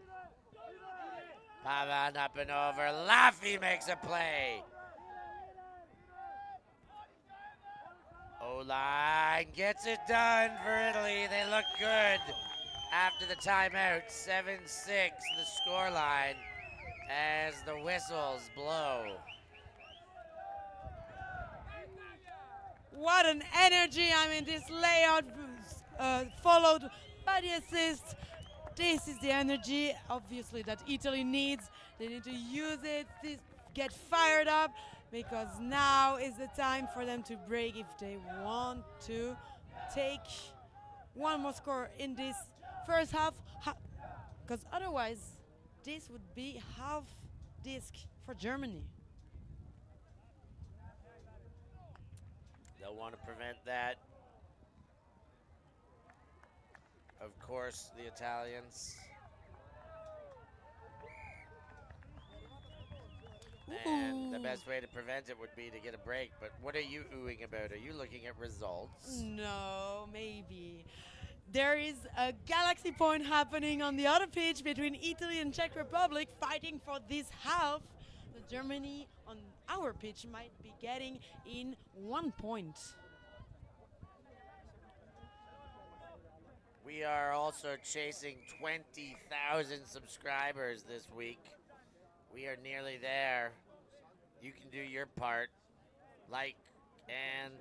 Pavan up and over. Laffy makes a play. O-line gets it done for Italy. They look good after the timeout. 7-6 the scoreline as the whistles blow. What an energy. I mean, this layout followed by the assist. This is the energy, obviously, that Italy needs. They need to use it, get fired up, because now is the time for them to break if they want to take one more score in this first half, because otherwise this would be half disc for Germany. They'll want to prevent that. Of course, the Italians. And the Ooh. best way to prevent it would be to get a break. But what are you oohing about? Are you looking at results? No, maybe. There is a galaxy point happening on the other pitch between Italy and Czech Republic fighting for this half. The Germany on our pitch might be getting in 1 point. We are also chasing 20,000 subscribers this week. We are nearly there. You can do your part. Like and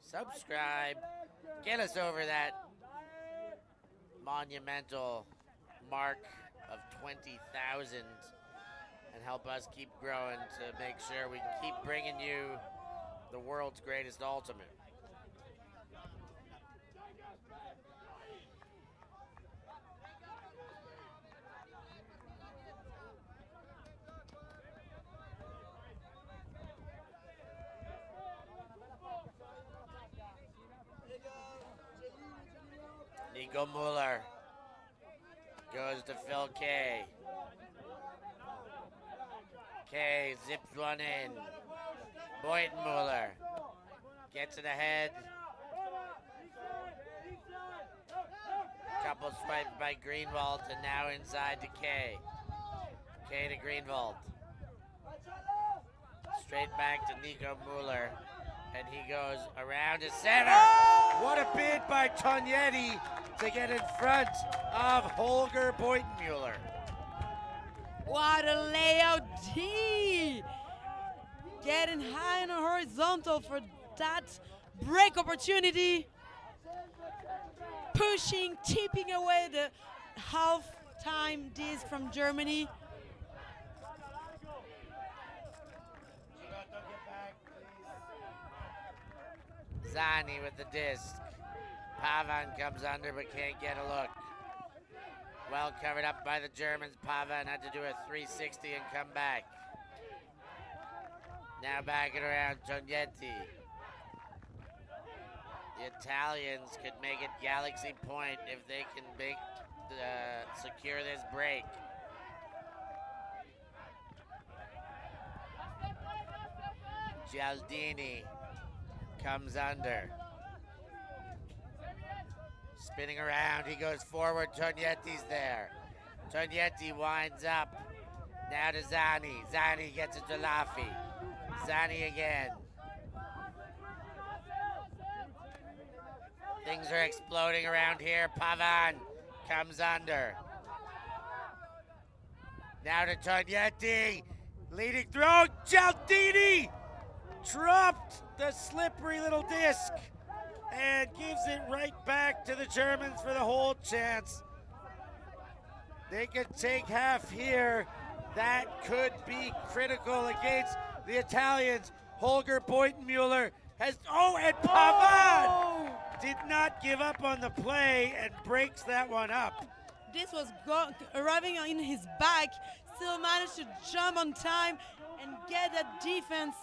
subscribe. Get us over that monumental mark of 20,000 and help us keep growing to make sure we can keep bringing you the world's greatest ultimate. Nico Muller goes to Phil Kay. Kay zips one in. Muller gets it ahead. Couple swipes by Greenwald and now inside to Kay. Kay to Greenwald. Straight back to Nico Muller. And he goes around to center. What a bid by Tognetti to get in front of Holger Beutenmuller. What a layout D! Getting high and horizontal for that break opportunity. Pushing, tipping away the half-time disc from Germany. Zani with the disc. Pavan comes under but can't get a look. Well covered up by the Germans. Pavan had to do a 360 and come back. Now backing around Tognetti. The Italians could make it galaxy point if they can secure this break. Gialdini comes under. Spinning around, he goes forward, Tognetti's there. Tognetti winds up. Now to Zani. Zani gets it to Laffy. Zani again. Things are exploding around here. Pavan comes under. Now to Tognetti. Leading throw. Gialdini dropped the slippery little disc and gives it right back to the Germans for the hold chance. They could take half here. That could be critical against the Italians. Holger Beutenmuller has, and Pavan did not give up on the play and breaks that one up. This was arriving in his back, still managed to jump on time and get that defense.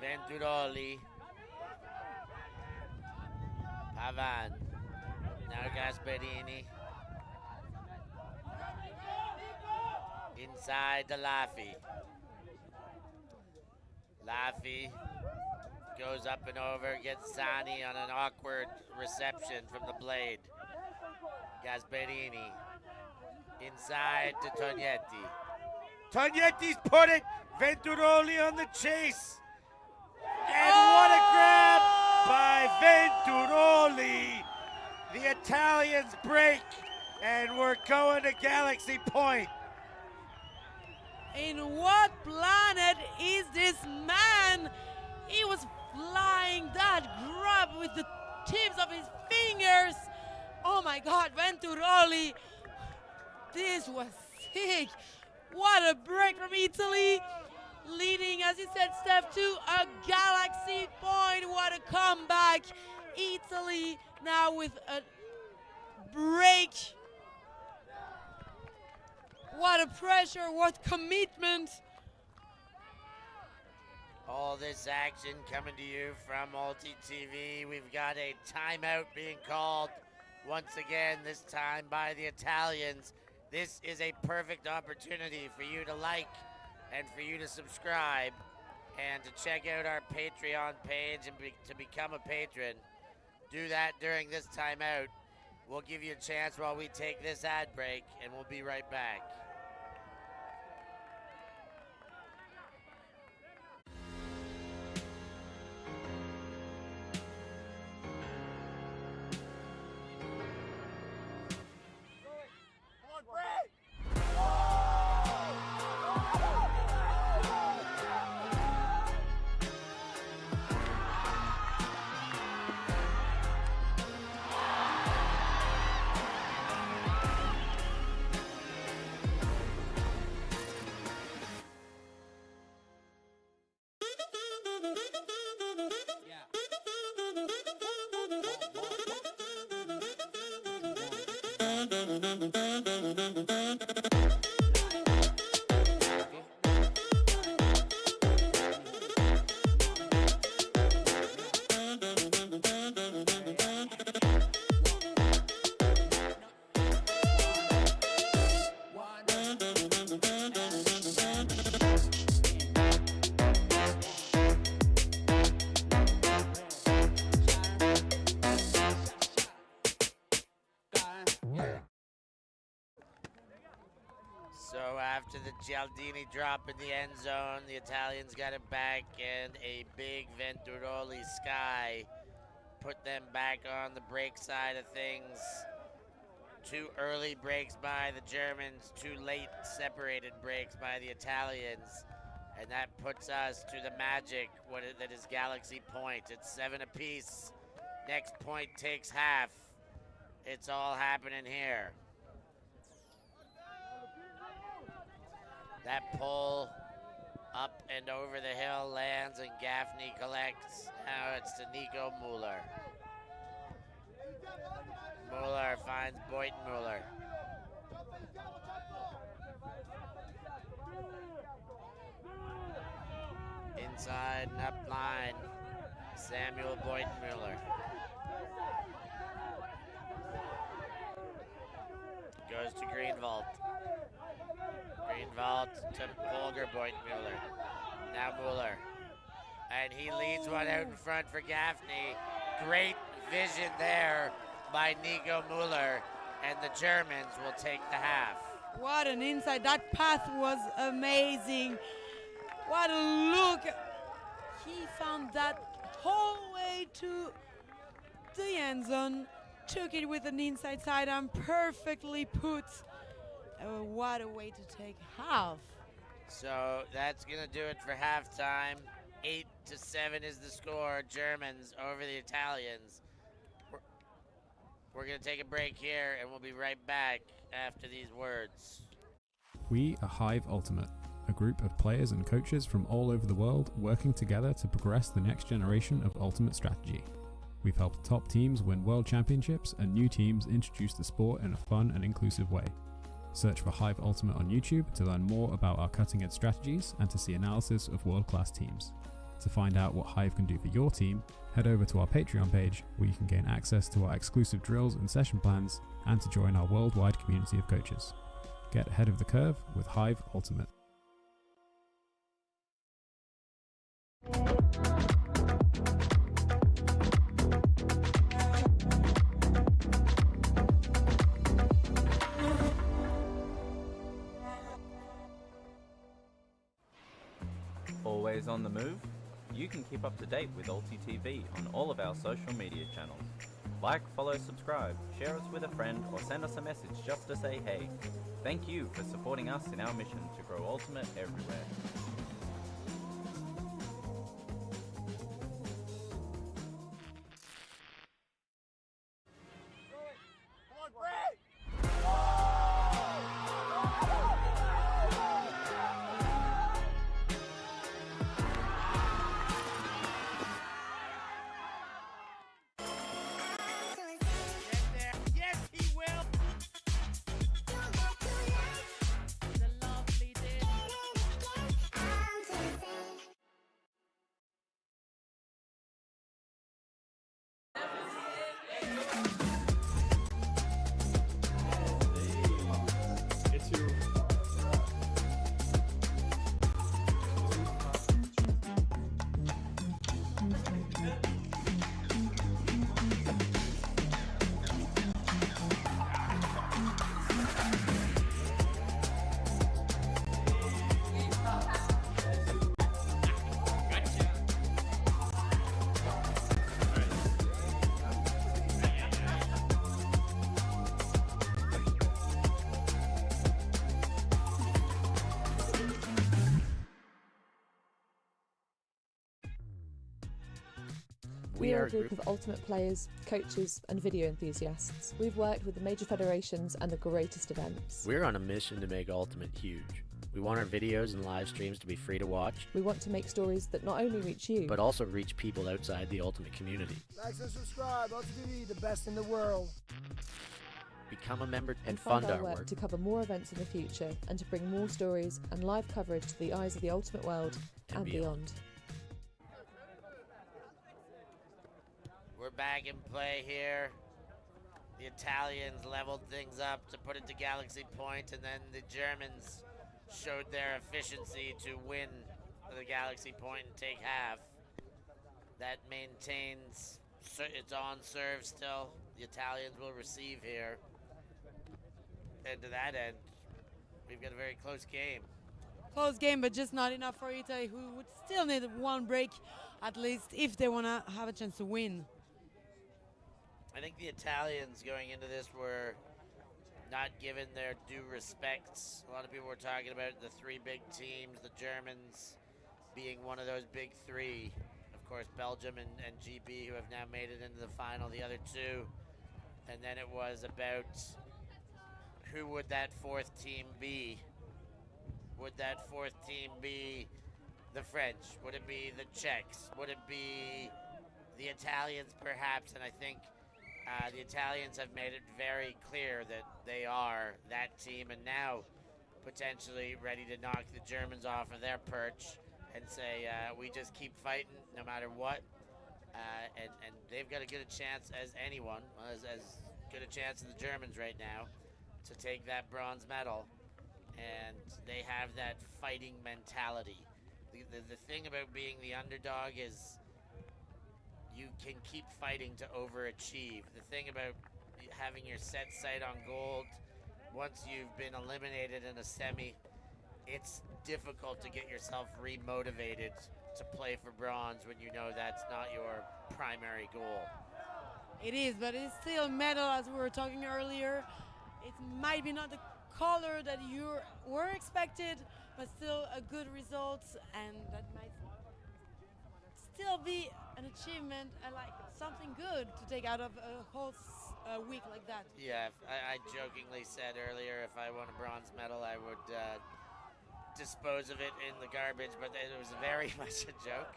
Venturoli. Pavan. Now Gasperini. Inside to Laffy. Laffy goes up and over, gets Sani on an awkward reception from the blade. Gasperini. Inside to Tognetti. Tognetti's put it. Venturoli on the chase. And what a grab by Venturoli. The Italians break, and we're going to Galaxy Point. In what planet is this man? He was flying that grab with the tips of his fingers. Oh my God, Venturoli. This was sick. What a break from Italy. Leading, as you said, Steph, to a galaxy point. What a comeback. Italy now with a break. What a pressure, what commitment. All this action coming to you from ULTI.TV. We've got a timeout being called once again, this time by the Italians. This is a perfect opportunity for you to like and for you to subscribe and to check out our Patreon page and to become a patron. Do that during this timeout. We'll give you a chance while we take this ad break, and we'll be right back. So after the Gialdini drop in the end zone, the Italians got it back, and a big Venturoli Sky put them back on the break side of things. 2 early breaks by the Germans, 2 late separated breaks by the Italians, and that puts us to the magic that is Galaxy Point. It's 7 apiece. Next point takes half. It's all happening here. That pull up and over the hill lands, and Gaffney collects. Now it's to Nico Mueller. Mueller finds Boynton Mueller. Inside and up line, Samuel Boynton Mueller. Goes to Greenwald. Greenwald to Holger Boynton Mueller. Now Mueller. And he leads one out in front for Gaffney. Great vision there by Nico Mueller, and the Germans will take the half. What an insight. That path was amazing. What a look. He found that whole way to the end zone. Took it with an inside sidearm, perfectly put. What a way to take half. So that's going to do it for halftime. 8-7 is the score. Germans over the Italians. We're going to take a break here, and we'll be right back after these words. We are Hive Ultimate, a group of players and coaches from all over the world working together to progress the next generation of Ultimate strategy. We've helped top teams win world championships and new teams introduce the sport in a fun and inclusive way. Search for Hive Ultimate on YouTube to learn more about our cutting-edge strategies and to see analysis of world-class teams. To find out what Hive can do for your team, head over to our Patreon page where you can gain access to our exclusive drills and session plans and to join our worldwide community of coaches. Get ahead of the curve with Hive Ultimate. Always on the move? You can keep up to date with ULTI.TV on all of our social media channels. Like, follow, subscribe, share us with a friend, or send us a message just to say hey. Thank you for supporting us in our mission to grow Ultimate everywhere. We are a group of ultimate players, coaches and video enthusiasts. We've worked with the major federations and the greatest events. We're on a mission to make Ultimate huge. We want our videos and live streams to be free to watch. We want to make stories that not only reach you, but also reach people outside the Ultimate community. Like and subscribe, ULTI.TV, the best in the world. Become a member and fund fund our our work work. to cover more events in the future and to bring more stories and live coverage to the eyes of the Ultimate world and beyond. We're back in play here. The Italians leveled things up to put it to Galaxy Point, and then the Germans showed their efficiency to win the Galaxy Point and take half. That maintains it's on serve still. The Italians will receive here. And to that end, we've got a very close game. Close game, but just not enough for Italy, who would still need one break at least if they want to have a chance to win. I think the Italians going into this were not given their due respects. A lot of people were talking about the three big teams, the Germans being one of those big three. Of course, Belgium and GB, who have now made it into the final, the other two. And then it was about who would that fourth team be? Would that fourth team be the French? Would it be the Czechs? Would it be the Italians, perhaps? And I think the Italians have made it very clear that they are that team, and now potentially ready to knock the Germans off of their perch and say, we just keep fighting no matter what. And they've got as good a chance as anyone, as good a chance as the Germans right now, to take that bronze medal. And they have that fighting mentality. The thing about being the underdog is you can keep fighting to overachieve. The thing about having your set sight on gold, once you've been eliminated in a semi, it's difficult to get yourself remotivated to play for bronze when you know that's not your primary goal. It is, but it's still a medal, as we were talking earlier. It might be not the color that you were expected, but still a good result, and that might still be an achievement and like something good to take out of a whole week like that. Yeah, I jokingly said earlier if I won a bronze medal, I would dispose of it in the garbage, but it was very much a joke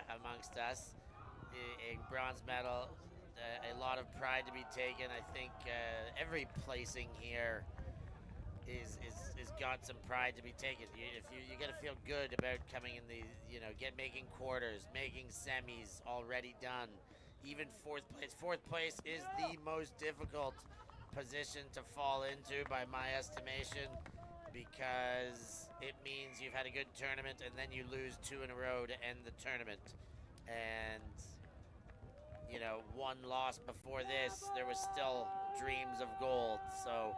amongst us. A bronze medal, a lot of pride to be taken. I think every placing here is got some pride to be taken. You got to feel good about coming in the, making quarters, making semis already done. Even fourth place. Fourth place is the most difficult position to fall into by my estimation, because it means you've had a good tournament and then you lose two in a row to end the tournament. And one loss before this, there was still dreams of gold. So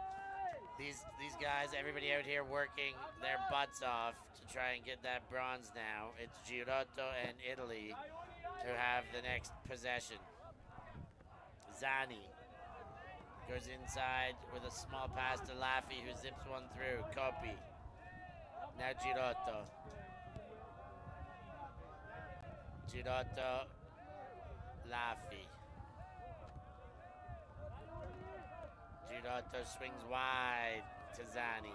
these guys, everybody out here working their butts off to try and get that bronze now. It's Girotto and Italy who have the next possession. Zani goes inside with a small pass to Laffy, who zips one through. Coppi. Now Girotto. Girotto, Laffy. Girotto swings wide to Zani.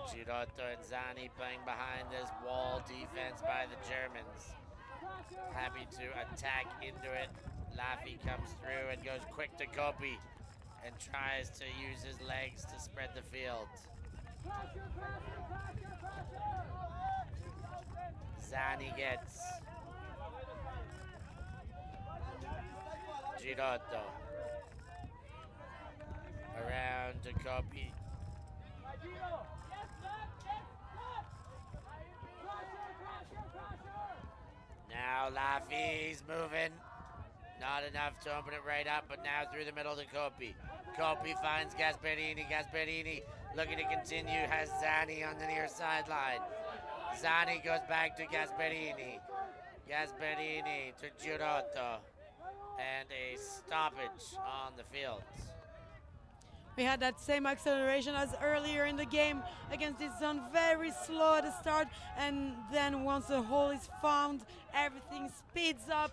Girotto and Zani playing behind this wall defense by the Germans. Happy to attack into it. Laffy comes through and goes quick to Coppi and tries to use his legs to spread the field. Zani gets Girotto around to Coppi. Now Laffy's moving. Not enough to open it right up, but now through the middle to Coppi. Coppi finds Gasperini. Gasperini looking to continue, has Zani on the near sideline. Zani goes back to Gasperini. Gasperini to Girotto. And a stoppage on the field. We had that same acceleration as earlier in the game against this zone, very slow at the start, and then once the hole is found, everything speeds up.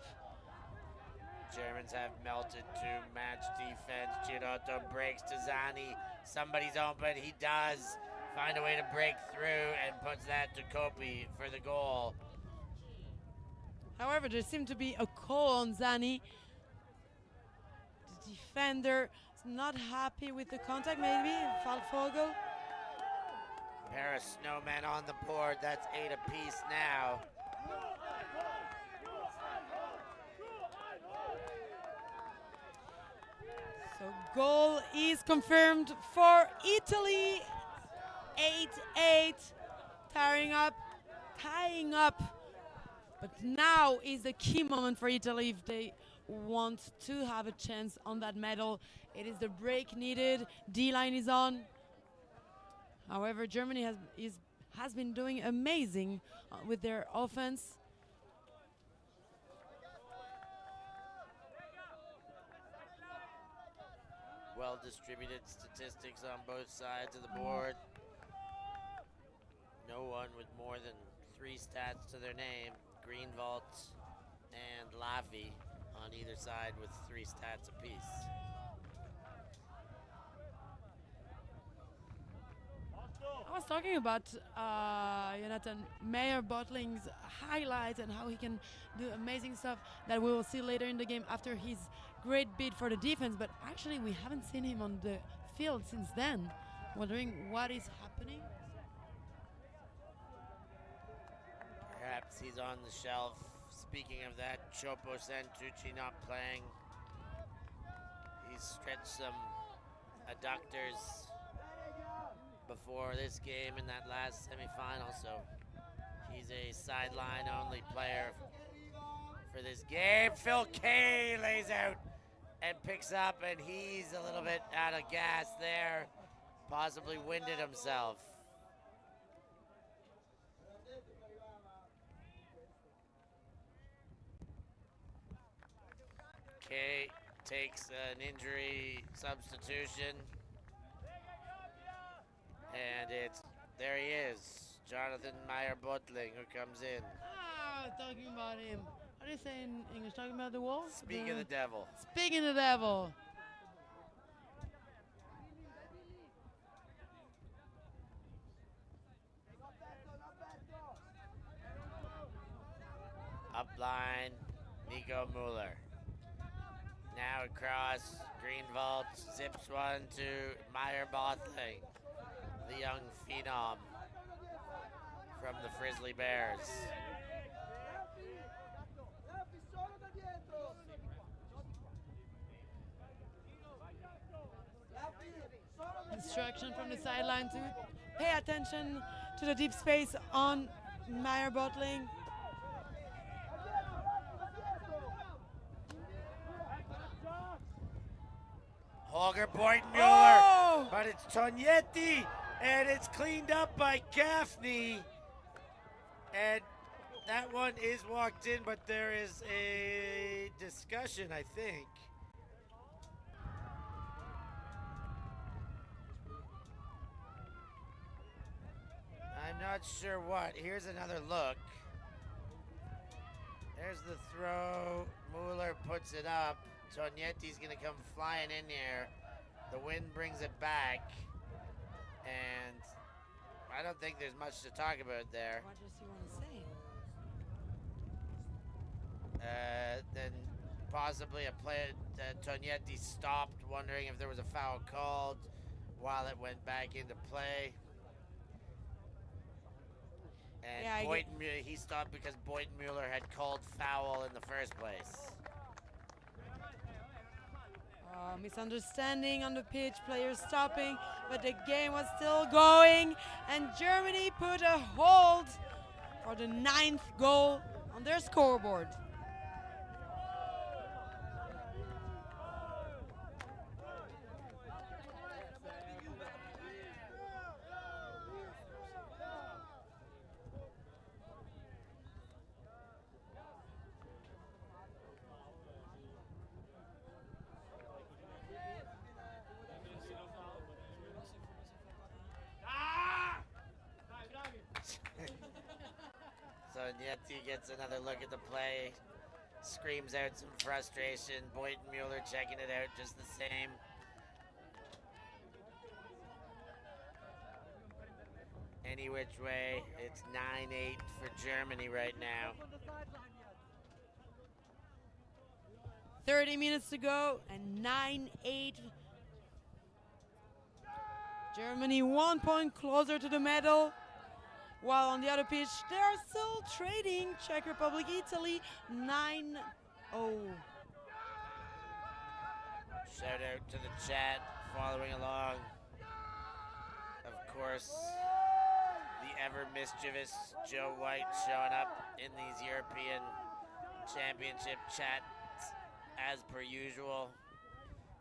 Germans have melted to match defense. Girotto breaks to Zani. Somebody's open. He does find a way to break through and puts that to Kopi for the goal. However, there seemed to be a call on Zani. The defender is not happy with the contact, maybe. Falfogel. Pair of snowmen on the board. That's 8 apiece now. So goal is confirmed for Italy. 8-8. Tying up. But now is the key moment for Italy if they want to have a chance on that medal. It is the break needed. D-line is on. However, Germany has been doing amazing with their offense. Well distributed statistics on both sides of the board. No one with more than 3 stats to their name. Greenwald and Lavi on either side with 3 stats apiece. I was talking about Jonathan Meyer Bottling's highlights and how he can do amazing stuff that we will see later in the game after his great bid for the defense, but actually we haven't seen him on the field since then. Wondering what is happening. Perhaps he's on the shelf. Speaking of that, Chopo Santucci not playing. He's stretched some adductors before this game in that last semifinal, so he's a sideline-only player for this game. Phil Kay lays out and picks up, and he's a little bit out of gas there. Possibly winded himself. Kay takes an injury substitution. And there he is, Jonathan Meyer-Bottling, who comes in. Talking about him. What do you say in English? Talking about the wolf? Speak of the devil. Speaking of the devil. Upline, Nico Mueller. Now across, Greenwald zips one to Meyer-Bottling, the young phenom from the Frisbee Bears. Instruction from the sideline to pay attention to the deep space on Meyer-Bottling. Holger Boyden-Mueller, but it's Tognetti, and it's cleaned up by Gaffney. And that one is walked in, but there is a discussion, I think. I'm not sure what. Here's another look. There's the throw. Mueller puts it up. Tognetti's going to come flying in here. The wind brings it back. And I don't think there's much to talk about there. What does he want to say? Then possibly a play. Tognetti stopped, wondering if there was a foul called while it went back into play. And Yeah, he stopped because Boyden-Mueller had called foul in the first place. Misunderstanding on the pitch, players stopping, but the game was still going, and Germany put a hold for the 9th goal on their scoreboard. Lignetti gets another look at the play. Screams out some frustration. Boynton Mueller checking it out just the same. Any which way, it's 9-8 for Germany right now. 30 minutes to go and 9-8. Germany 1 point closer to the medal. While on the other pitch, they are still trading. Czech Republic, Italy 9-0. Shout out to the chat following along. Of course, the ever mischievous Joe White showing up in these European Championship chats as per usual.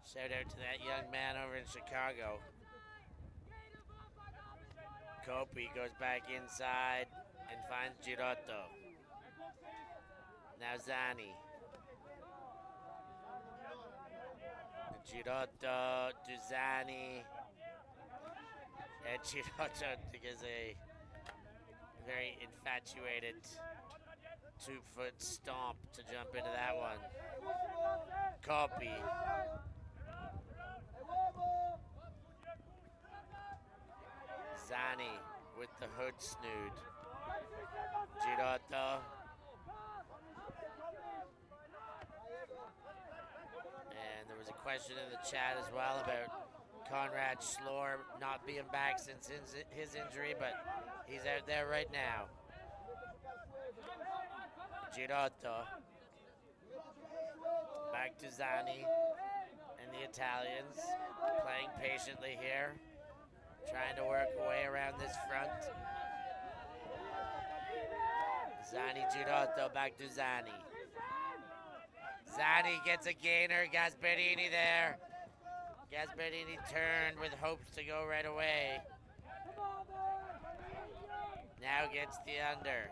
Shout out to that young man over in Chicago. Kopi goes back inside and finds Girotto. Now Zani. Girotto to Zani. And Girotto is a very infatuated 2-foot stomp to jump into that one. Kopi. Zani with the hood snood. Girotto. And there was a question in the chat as well about Conrad Schlor not being back since his injury, but he's out there right now. Girotto. Back to Zani and the Italians playing patiently here. Trying to work a way around this front. Zani Girotto back to Zani. Zani gets a gainer. Gasperini there. Gasperini turned with hopes to go right away. Now gets the under.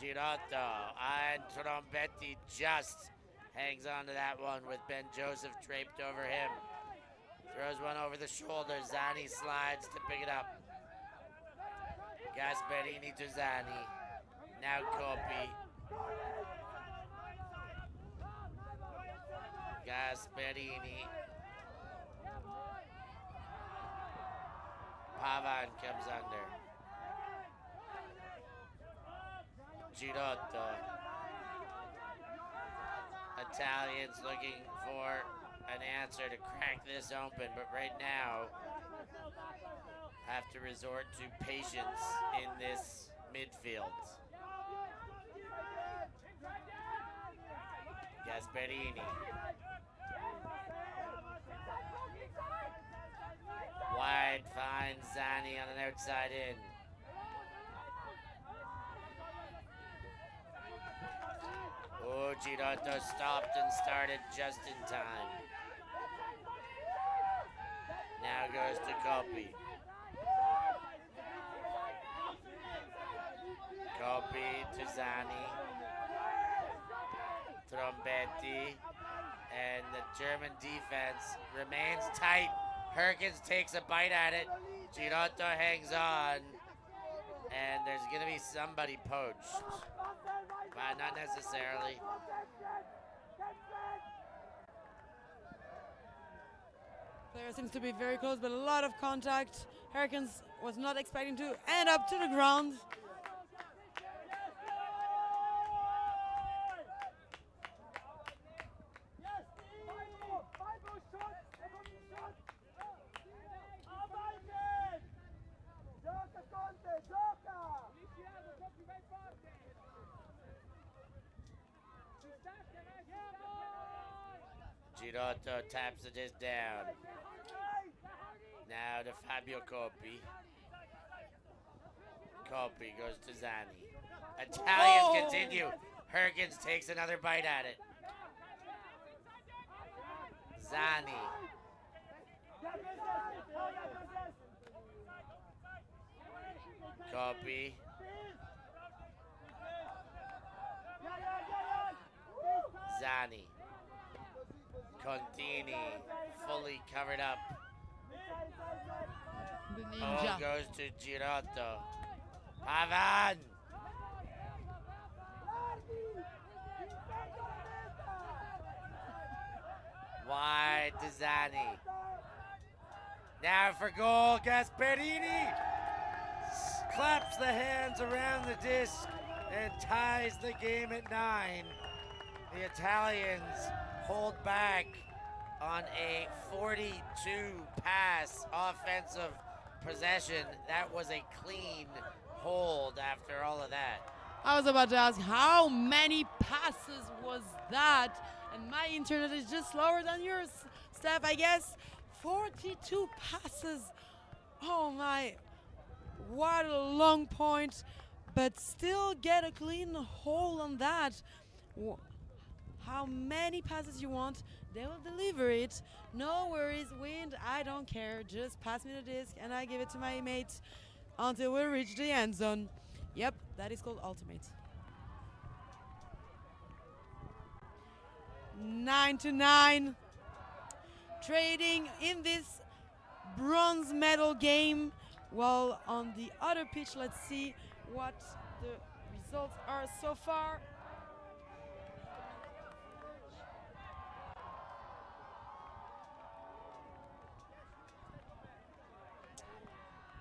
Girotto and Trombetti just hangs on to that one with Ben Joseph draped over him. Throws one over the shoulder. Zani slides to pick it up. Gasperini to Zani. Now Kopi. Gasperini. Pavan comes under. Girotto. Italians looking for an answer to crack this open, but right now have to resort to patience in this midfield. Gasperini. Wide finds Zani on an outside in. Oh, Girotto stopped and started just in time. Now goes to Kopi. Kopi to Zani. Trombetti. And the German defense remains tight. Herkins takes a bite at it. Girotto hangs on. And there's going to be somebody poached. But not necessarily. Player seems to be very close, but a lot of contact. Herkins was not expecting to end up to the ground. Girotto taps it down. Now to Fabio Kopi. Kopi goes to Zani. Italians continue. Herkins takes another bite at it. Zani. Kopi. Zani. Contini, fully covered up. The Oh, ninja. goes to Girotto. Pavan! Wide to Zani. Now for goal, Gasparini claps the hands around the disc and ties the game at 9. The Italians hold back on a 42 pass offensive possession. That was a clean hold after all of that. I was about to ask, how many passes was that? And my internet is just slower than yours, Steph, I guess. 42 passes. Oh my. What a long point. But still get a clean hold on that. How many passes you want, they will deliver it. No worries, wind, I don't care. Just pass me the disc and I give it to my mates until we reach the end zone. Yep, that is called ultimate. 9-9. Trading in this bronze medal game. Well, on the other pitch, let's see what the results are so far.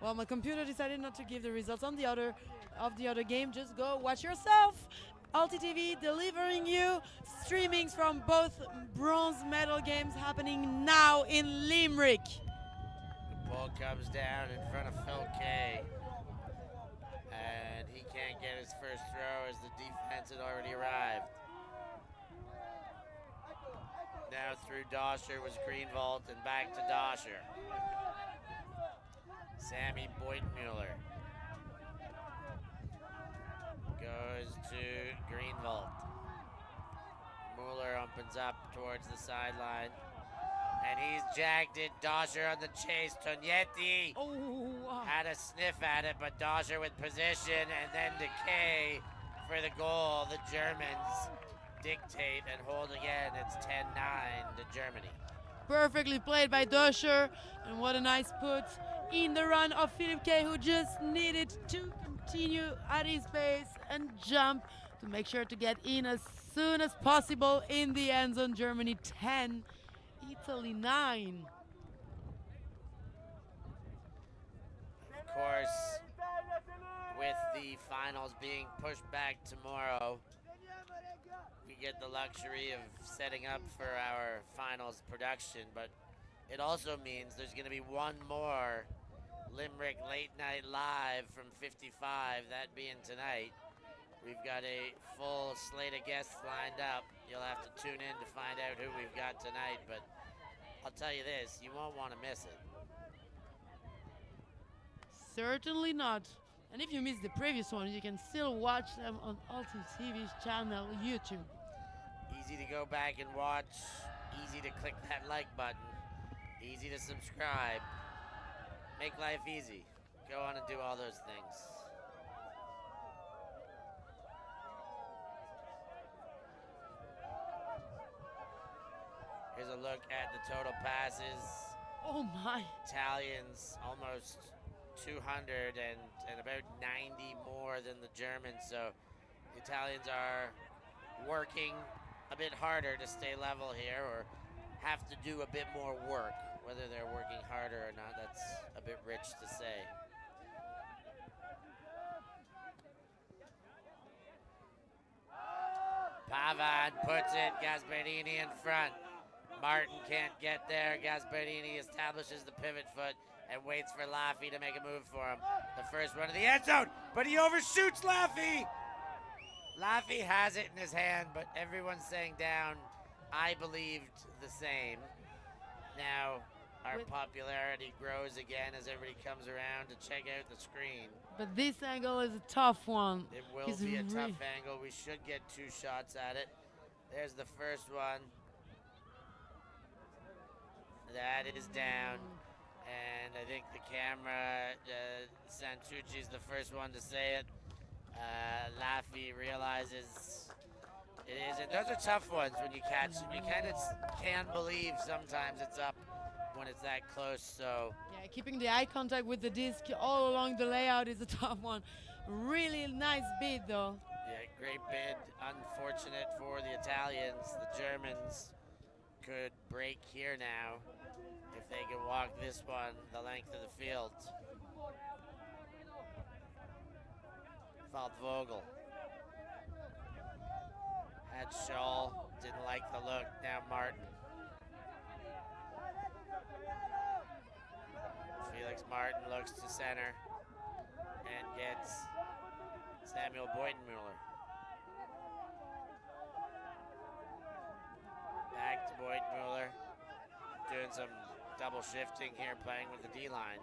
Well, my computer decided not to give the results on the other game. Just go watch yourself. ULTI.TV delivering you streamings from both bronze medal games happening now in Limerick. The ball comes down in front of Phil Kay. And he can't get his first throw as the defense had already arrived. Now through Dosher was Greenwald and back to Dosher. Sammy Boydenmuller goes to Greenwald. Mueller opens up towards the sideline. And he's jagged it. Dosher on the chase. Tognetti had a sniff at it, but Dosher with position and then Decay for the goal. The Germans dictate and hold again. It's 10-9 to Germany. Perfectly played by Dosher, and what a nice put in the run of Philip Kay, who just needed to continue at his pace and jump to make sure to get in as soon as possible in the end zone. Germany 10, Italy 9. Of course, with the finals being pushed back tomorrow, we get the luxury of setting up for our finals production, but it also means there's going to be one more Limerick Late Night Live from 55, that being tonight. We've got a full slate of guests lined up. You'll have to tune in to find out who we've got tonight, but I'll tell you this, you won't want to miss it. Certainly not. And if you missed the previous one, you can still watch them on ULTI.TV's channel, YouTube. Easy to go back and watch, easy to click that like button, easy to subscribe. Make life easy. Go on and do all those things. Here's a look at the total passes. Oh my. Italians almost 200 and about 90 more than the Germans. So the Italians are working a bit harder to stay level here, or have to do a bit more work. Whether they're working harder or not, that's a bit rich to say. Pavan puts it, Gasparini in front. Martin can't get there. Gasparini establishes the pivot foot and waits for Laffy to make a move for him. The first run of the end zone, but he overshoots Laffy. Laffy has it in his hand, but everyone's saying down. I believed the same. Now our popularity grows again as everybody comes around to check out the screen. But this angle is a tough one. It will be a tough angle. We should get 2 shots at it. There's the first one. That is down. And I think the camera, Santucci's the first one to say it. Laffy realizes it is. And those are tough ones when you catch them. You kind of can't believe sometimes it's up when it's that close. So yeah, keeping the eye contact with the disc all along the layout is a tough one. Really nice bid though. yeah, great bid. Unfortunate for the Italians. The Germans could break here now if they can walk this one the length of the field. Vogel. Had Scholl, didn't like the look. Now Martin. Felix Martin looks to center and gets Samuel Boydenmuller. Back to Boydenmuller. Doing some double shifting here, playing with the D-line.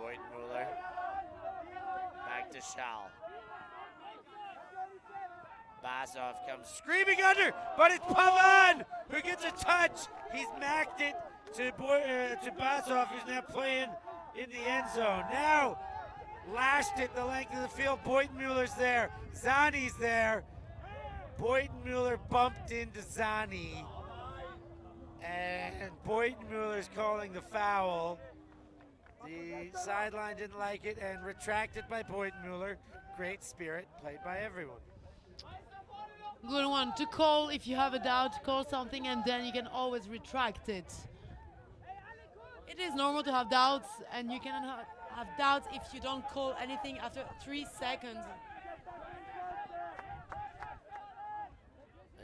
Boydenmuller. Back to Schall. Basov comes screaming under, but it's Pavan who gets a touch. He's macked it to Basov, who's now playing in the end zone. Now lashed it the length of the field. Boydenmuller's there. Zani's there. Boydenmuller bumped into Zani. And Boydenmuller's calling the foul. The sideline didn't like it and retracted by Boydenmuller. Great spirit, played by everyone. Good one to call if you have a doubt, call something and then you can always retract it. It is normal to have doubts, and you can have doubts if you don't call anything after 3 seconds.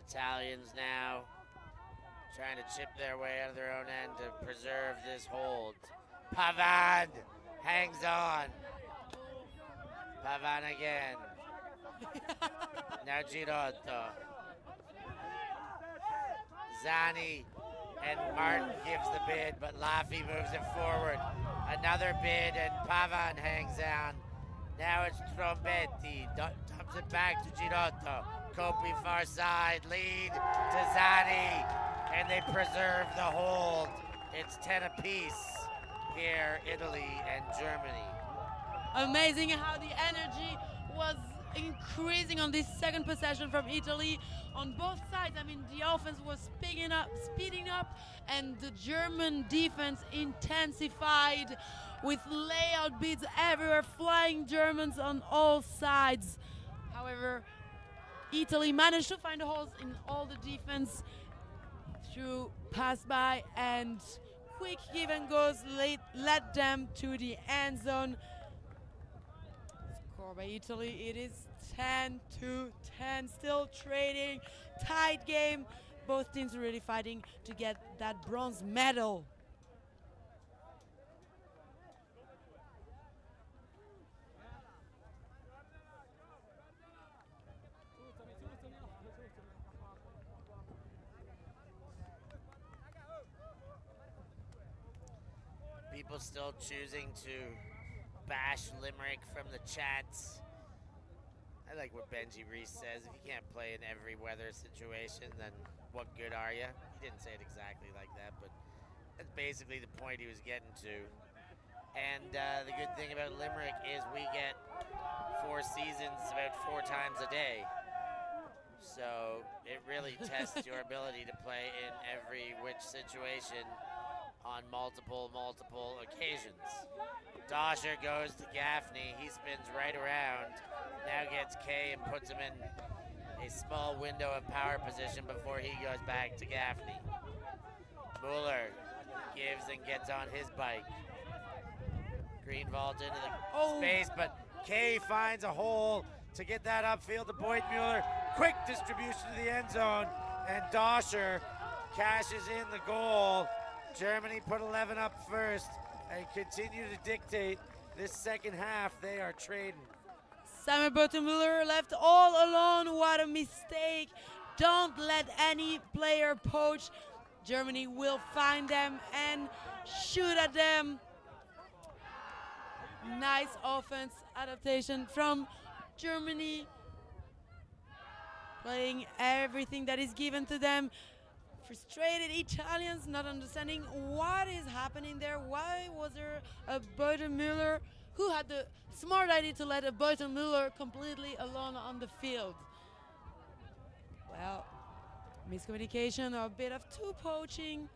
Italians now trying to chip their way out of their own end to preserve this hold. Pavan hangs on. Pavan again. Now Girotto. Zani and Martin gives the bid, but Laffy moves it forward. Another bid and Pavan hangs on. Now it's Trombetti. Dumps it back to Girotto. Copi far side, lead to Zani, and they preserve the hold. It's 10 apiece here, Italy and Germany. Amazing how the energy was increasing on this second possession from Italy on both sides. I mean, the offense was speeding up, and the German defense intensified with layout beats everywhere, flying Germans on all sides. However, Italy managed to find holes in all the defense through pass by and quick give and goes led them to the end zone. Score by Italy. It is 10-10, still trading, tight game. Both teams are really fighting to get that bronze medal. People still choosing to bash Limerick from the chats. I like what Benji Reese says. If you can't play in every weather situation, then what good are you? He didn't say it exactly like that, but that's basically the point he was getting to. And the good thing about Limerick is we get 4 seasons about 4 times a day. So it really tests your ability to play in every which situation on multiple occasions. Dosher goes to Gaffney. He spins right around. Now gets K and puts him in a small window of power position before he goes back to Gaffney. Mueller gives and gets on his bike. Greenwald into the space, but K finds a hole to get that upfield to Boydenmuller. Quick distribution to the end zone, and Dosher cashes in the goal. Germany put 11 up first and continue to dictate this second half. They are trading. Samuel Boydenmuller left all alone. What a mistake. Don't let any player poach. Germany will find them and shoot at them. Nice offense adaptation from Germany. Playing everything that is given to them. Frustrated Italians not understanding what is happening there. Why was there a Boydenmuller who had the smart idea to let a Boydenmuller completely alone on the field? Well, miscommunication or a bit of two poaching.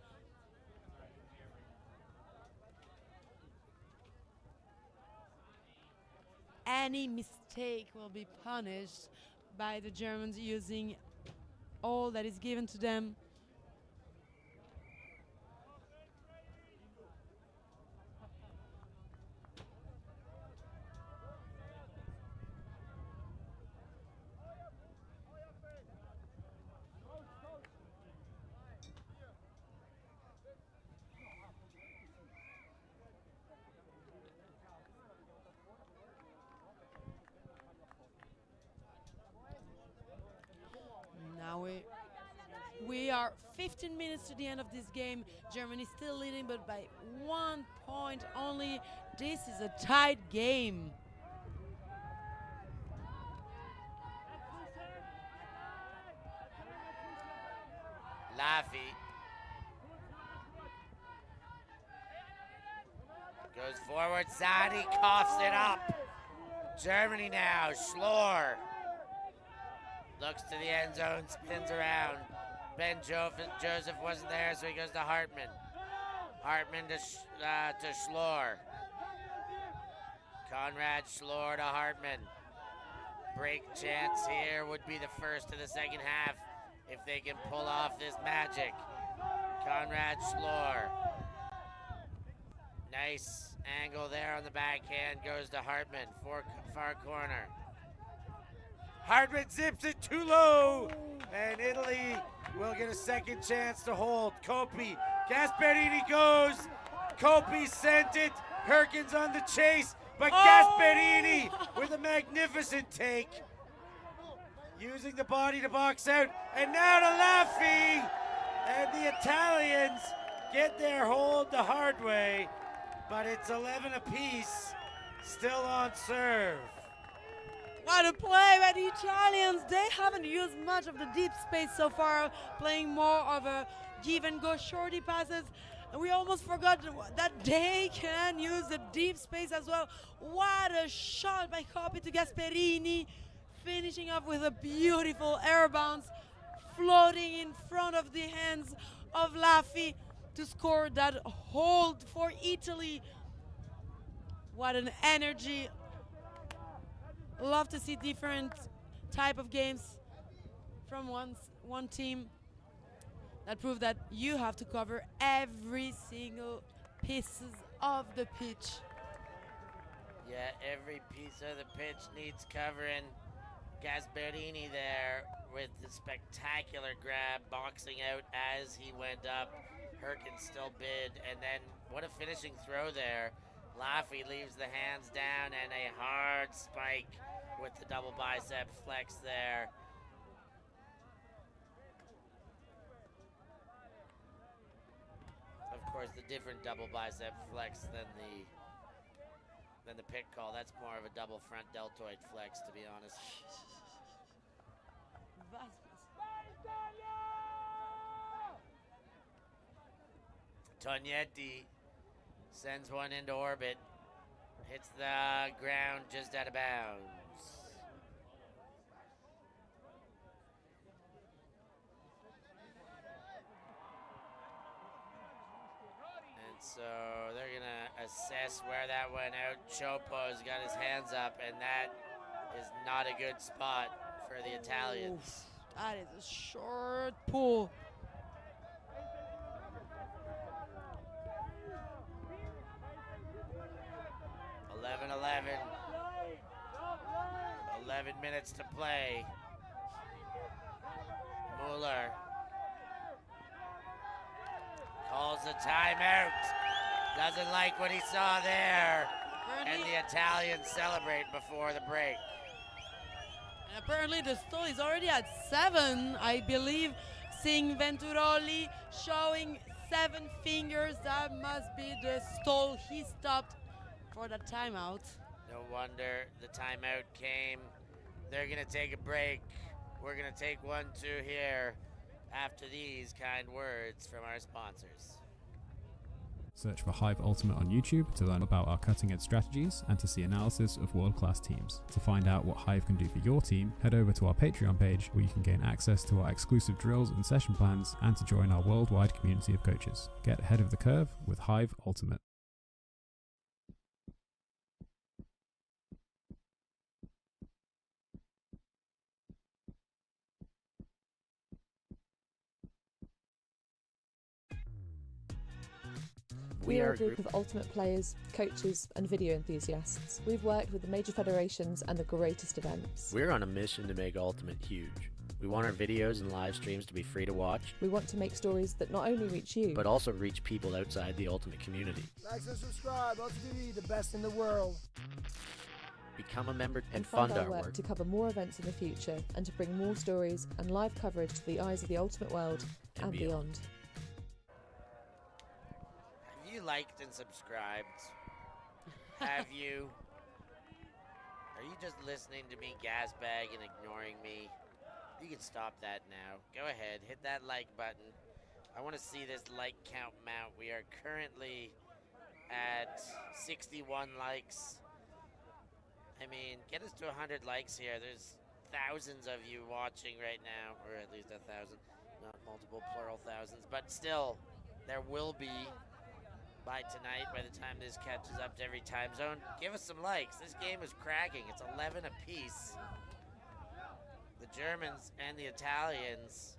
Any mistake will be punished by the Germans using all that is given to them. Now we are 15 minutes to the end of this game. Germany still leading, but by 1 point only. This is a tight game. Laffy goes forward. Sadi coughs it up. Germany now. Schlor looks to the end zone, spins around. Ben Joseph wasn't there, so he goes to Hartman. Hartman to Schlor. Conrad Schlor to Hartman. Break chance here would be the first of the second half if they can pull off this magic. Conrad Schlor. Nice angle there on the backhand, goes to Hartman, far corner. Hartman zips it too low, and Italy will get a second chance to hold. Coppi, Gasperini goes. Coppi sent it. Herkins on the chase, but Gasperini with a magnificent take, using the body to box out, and now to Laffy, and the Italians get their hold the hard way, but it's 11 apiece, still on serve. What a play by the Italians. They haven't used much of the deep space so far, playing more of a give and go shorty passes. And we almost forgot that they can use the deep space as well. What a shot by Coppi to Gasperini, finishing up with a beautiful air bounce, floating in front of the hands of Laffy to score that hold for Italy. What an energy. Love to see different type of games from one team that prove that you have to cover every single pieces of the pitch. Yeah, every piece of the pitch needs covering. Gasperini there with the spectacular grab, boxing out as he went up. Herkins still bid, and then what a finishing throw there. Laffy leaves the hands down, and a hard spike with the double bicep flex there. Of course, the different double bicep flex than the pick call. That's more of a double front deltoid flex, to be honest. Tognetti sends one into orbit, hits the ground just out of bounds. And so they're gonna assess where that went out. Chopo's got his hands up, and that is not a good spot for the Italians. Oof, that is a short pull. .11. 11 minutes to play. Mueller calls the timeout. Doesn't like what he saw there. And the Italians celebrate before the break. And apparently the stall is already at 7, I believe. Seeing Venturoli showing 7 fingers, that must be the stall he stopped for the timeout. No wonder the timeout came. They're gonna take a break. We're gonna take 1-2 here after these kind words from our sponsors. Search for Hive Ultimate on YouTube to learn about our cutting-edge strategies and to see analysis of world-class teams. To find out what Hive can do for your team, head over to our Patreon page where you can gain access to our exclusive drills and session plans and to join our worldwide community of coaches. Get ahead of the curve with Hive Ultimate. We are a group of ultimate players, coaches, and video enthusiasts. We've worked with the major federations and the greatest events. We're on a mission to make Ultimate huge. We want our videos and live streams to be free to watch, We want to make stories that not only reach you, but also reach people outside the Ultimate community. Like and subscribe. ULTI.TV, the best in the world. Become a member and fund fund our our work work. to cover more events in the future and to bring more stories and live coverage to the eyes of the ultimate world And and beyond. Have you liked and subscribed? Have you? Are you just listening to me gasbag and ignoring me? You can stop that now. Go ahead, hit that like button. I want to see this like count mount. We are currently at 61 likes. I mean, get us to 100 likes here. There's thousands of you watching right now, or at least 1,000, not multiple plural thousands, but still, there will be by tonight, by the time this catches up to every time zone. Give us some likes. This game is cracking. It's 11 apiece. The Germans and the Italians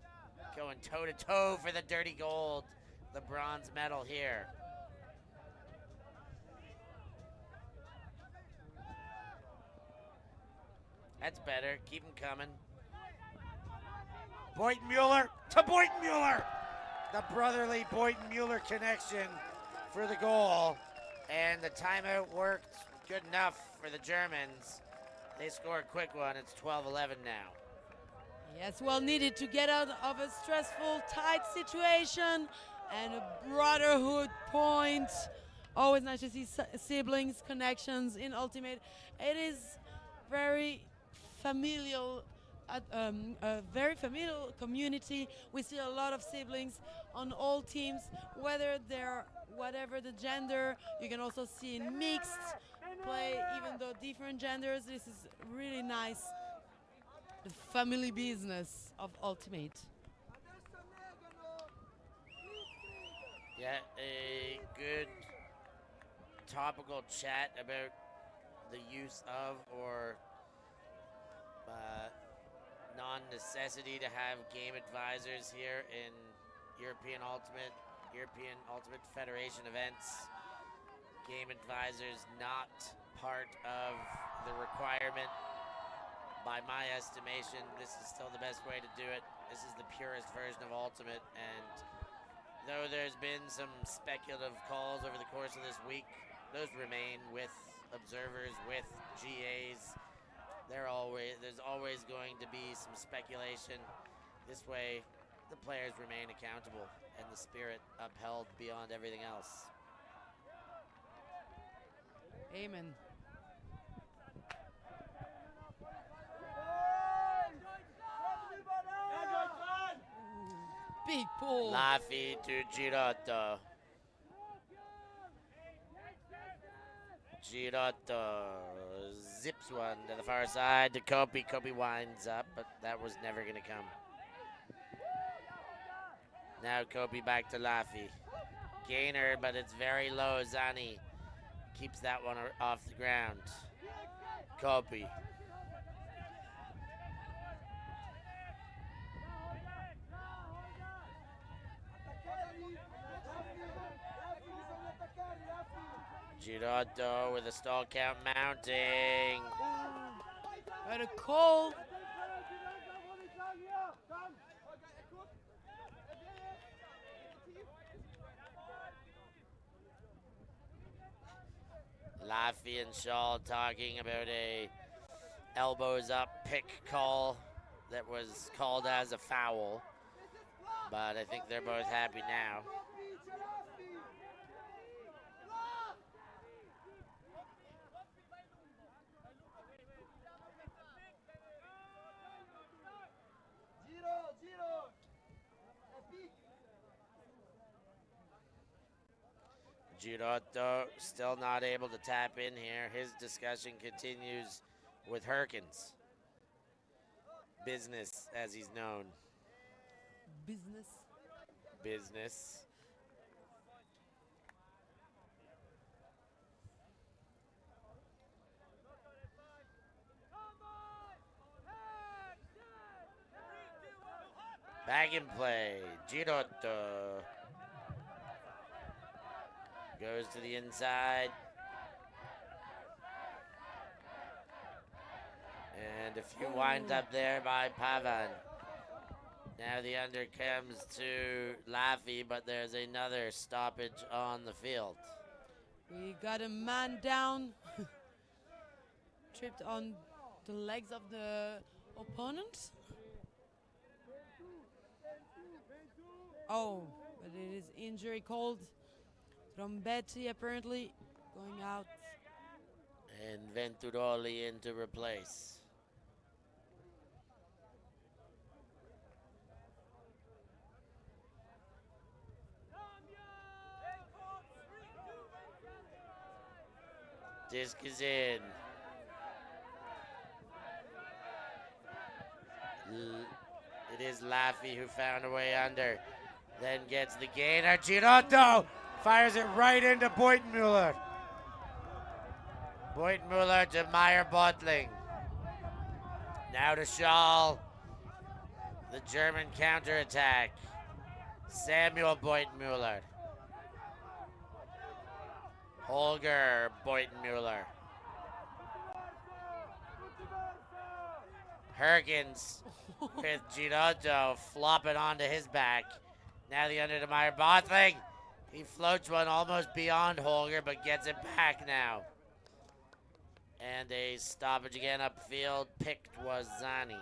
going toe-to-toe for the dirty gold, the bronze medal here. That's better. Keep them coming. Boynton Mueller to Boynton Mueller. The brotherly Boynton Mueller connection for the goal. And the timeout worked good enough for the Germans. They score a quick one. It's 12-11 now. Yes, well needed to get out of a stressful, tight situation and a brotherhood point. Always nice to see siblings connections in Ultimate. It is very familial, a very familial community. We see a lot of siblings on all teams, whether they're whatever the gender. You can also see mixed play, even though different genders. This is really nice. The family business of Ultimate. Yeah, a good topical chat about the use of or non-necessity to have game advisors here in European Ultimate Federation events. Game advisors not part of the requirement. By my estimation, this is still the best way to do it. This is the purest version of Ultimate, and though there's been some speculative calls over the course of this week, those remain with observers, with GAs. There's always going to be some speculation. This way, the players remain accountable and the spirit upheld beyond everything else. Amen. Big pull. Laffy to Girotto. Girotto zips one to the far side to Kopi. Kopi winds up, but that was never going to come. Now Kopi back to Laffy. Gainer, but it's very low. Zani keeps that one off the ground. Kopi. Girotto with a stall count mounting. At a call. Laffy and Shaw talking about a elbows up pick call that was called as a foul, but I think they're both happy now. Girotto still not able to tap in here. His discussion continues with Herkins. Business, as he's known. Business. Business. Back in play. Girotto. Goes to the inside. And a few wind up there by Pavan. Now the under comes to Laffy, but there's another stoppage on the field. We got a man down. Tripped on the legs of the opponent. Oh, but it is injury called. Rombetti apparently going out. And Venturoli in to replace. Disc is in. It is Laffy who found a way under. Then gets the gainer. Girotto fires it right into Beutenmuller. Beutenmuller to Meyer Bottling. Now to Schall. The German counterattack. Samuel Beutenmuller. Holger Beutenmuller. Hergens with Girotto flopping onto his back. Now the under to Meyer Bottling. He floats one almost beyond Holger, but gets it back now. And a stoppage again upfield. Picked was Zani.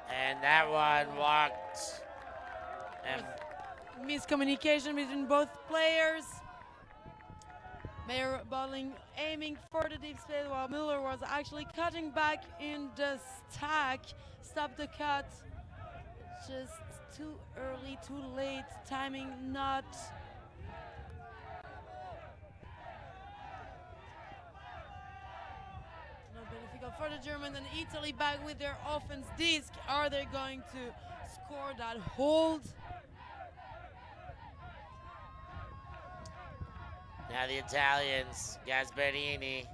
And that one walked. And Miscommunication between both players. Meyer Bottling aiming for the deep space while Miller was actually cutting back in the stack. Stop the cut. Just too early, too late. Timing not. No benefit for the Germans and Italy back with their offense disc. Are they going to score that hold? now the Italians, Gasparini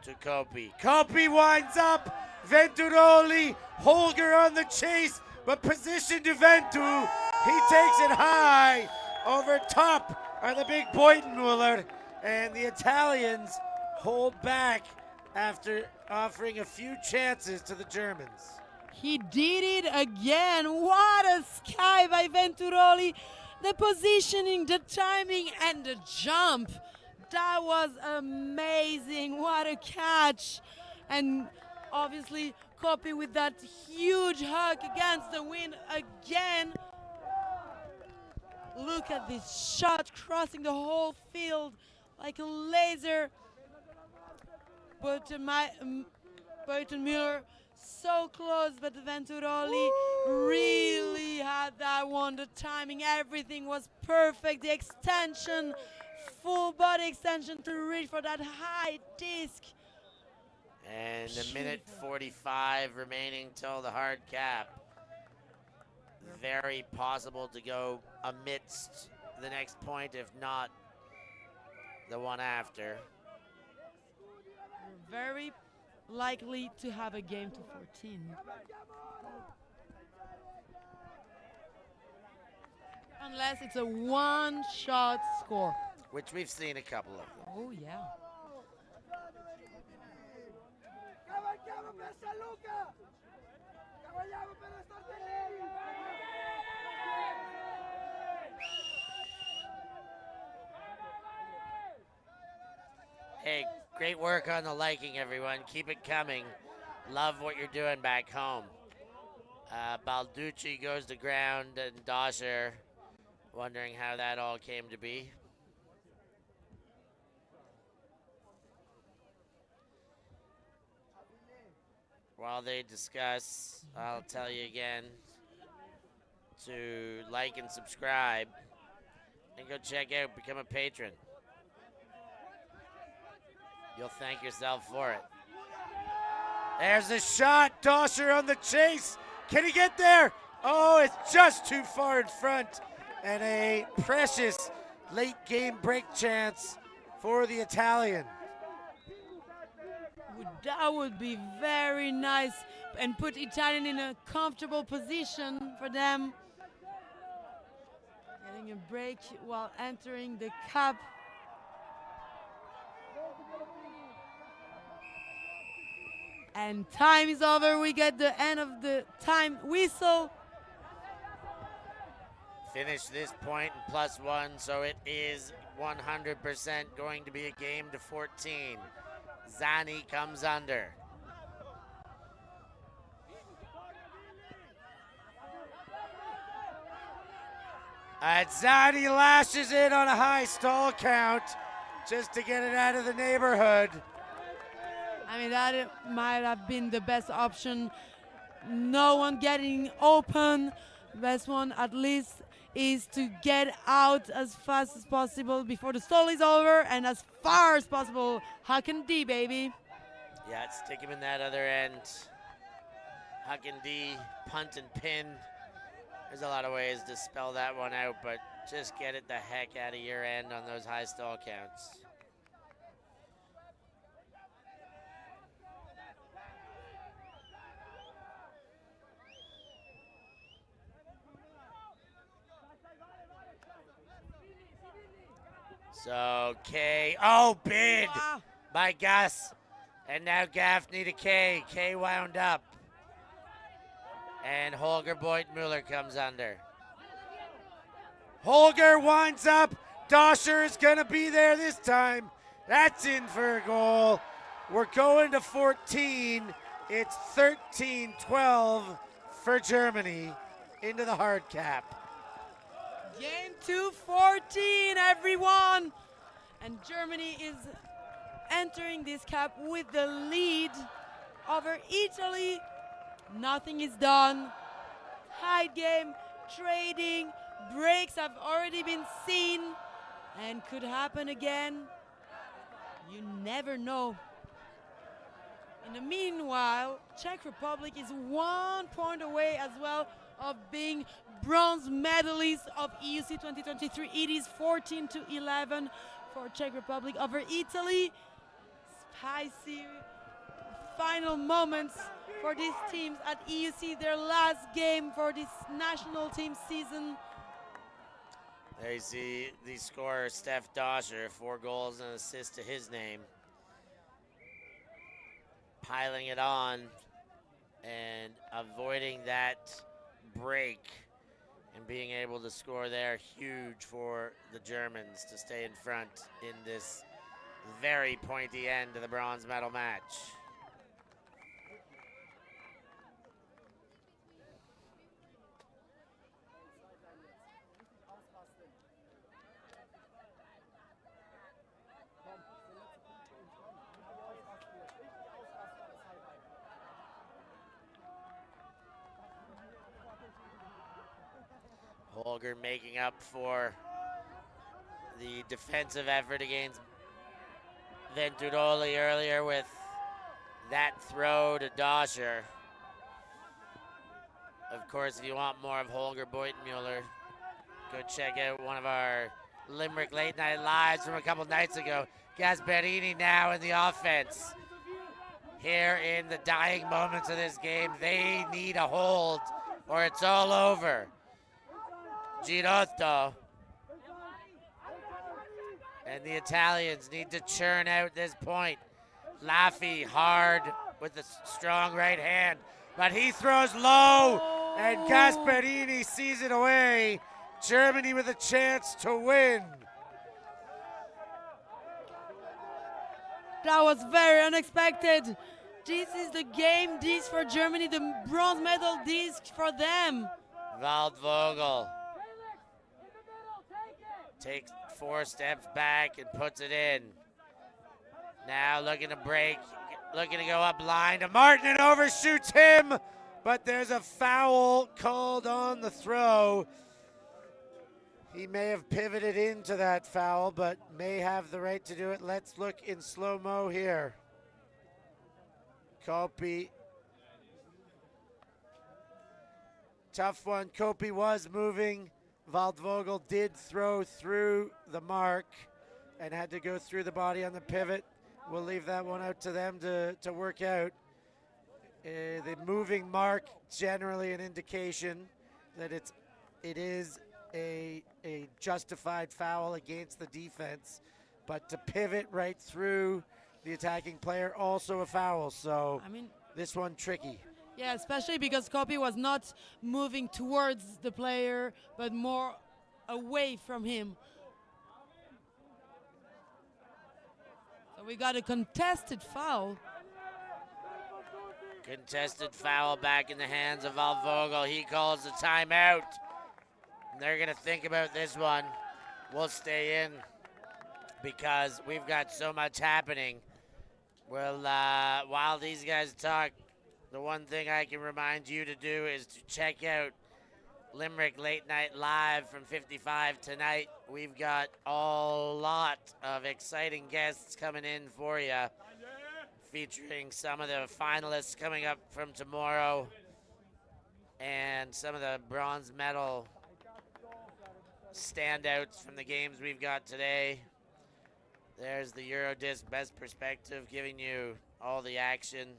to Coppi. Coppi winds up. Venturoli, Holger on the chase, but position to Ventu. He takes it high. Over top are the big Beutenmuller, and the Italians hold back after offering a few chances to the Germans. He did it again. What a sky by Venturoli. The positioning, the timing, and the jump. That was amazing. What a catch. And obviously, Coppi with that huge hug against the wind again. Look at this shot crossing the whole field like a laser. Beutenmuller so close, but Venturoli really had that one. The timing, everything was perfect. The extension, full body extension to reach for that high disc. And a minute 45 remaining till the hard cap. Very possible to go amidst the next point, if not the one after. Very likely to have a game to 14. Unless it's a one-shot score. Which we've seen a couple of them. Oh, yeah. Hey, great work on the liking, everyone. Keep it coming. Love what you're doing back home. Balducci goes to ground, and Doscher wondering how that all came to be. While they discuss, I'll tell you again to like and subscribe and go check out, become a patron. You'll thank yourself for it. There's a shot. Doscher on the chase. Can he get there? Oh, it's just too far in front. And a precious late game break chance for the Italian. Would That would be very nice and put Italian in a comfortable position for them. Getting a break while entering the cup. And time is over. We get the end of the time whistle. Finish this point in +1, so it is 100% going to be a game to 14. Zani comes under. And Zani lashes in on a high stall count just to get it out of the neighborhood. I mean, that might have been the best option. No one getting open. Best one, at least, is to get out as fast as possible before the stall is over and as far as possible. Hakan D, baby. Yeah, stick him in that other end. Hakan D, punt and pin. There's a lot of ways to spell that one out, but just get it the heck out of your end on those high stall counts. So K, oh, bid by Gus. And now Gaffney to K. K wound up. And Holger Beutmuller comes under. Holger winds up. Doscher is going to be there this time. That's in for a goal. We're going to 14. It's 13-12 for Germany into the hard cap. Game 2-14, everyone. And Germany is entering this cap with the lead over Italy. Nothing is done. High game, trading, breaks have already been seen and could happen again. You never know. In the meanwhile, Czech Republic is 1 point away as well of being bronze medalists of EUC 2023. It is 14-11 for Czech Republic over Italy. Spicy final moments for these teams at EUC, their last game for this national team season. There you see the scorer, Steph Doscher, 4 goals and an assist to his name. Piling it on and avoiding that break and being able to score there, huge for the Germans to stay in front in this very pointy end of the bronze medal match. Holger making up for the defensive effort against Venturoli earlier with that throw to Doscher. Of course, if you want more of Holger Beutmuller, go check out one of our Limerick Late Night Lives from a couple nights ago. Gasparini now in the offense. Here in the dying moments of this game, they need a hold or it's all over. Girotto. And the Italians need to churn out this point. Laffy hard with a strong right hand, but he throws low, and Gasparini sees it away. Germany with a chance to win. That was very unexpected. This is the game, this for Germany, the bronze medal, this for them. Waldvogel takes 4 steps back and puts it in. Now looking to break, looking to go up line to Martin and overshoots him, but there's a foul called on the throw. He may have pivoted into that foul, but may have the right to do it. Let's look in slow-mo here. Kopi. Tough one. Kopi was moving. Waldvogel did throw through the mark and had to go through the body on the pivot. we'll leave that one out to them to work out. The moving mark, generally an indication that it is a justified foul against the defense, but to pivot right through the attacking player, also a foul. So I mean, this one tricky. yeah, especially because Kopi was not moving towards the player, but more away from him. So we got a contested foul. Contested foul back in the hands of Valvogel. He calls the timeout. And they're going to think about this one. We'll stay in because we've got so much happening. Well, while these guys talk, the one thing I can remind you to do is to check out Limerick Late Night Live from 55 tonight. We've got a lot of exciting guests coming in for you, featuring some of the finalists coming up from tomorrow and some of the bronze medal standouts from the games we've got today. There's the Eurodisc Best Perspective giving you all the action,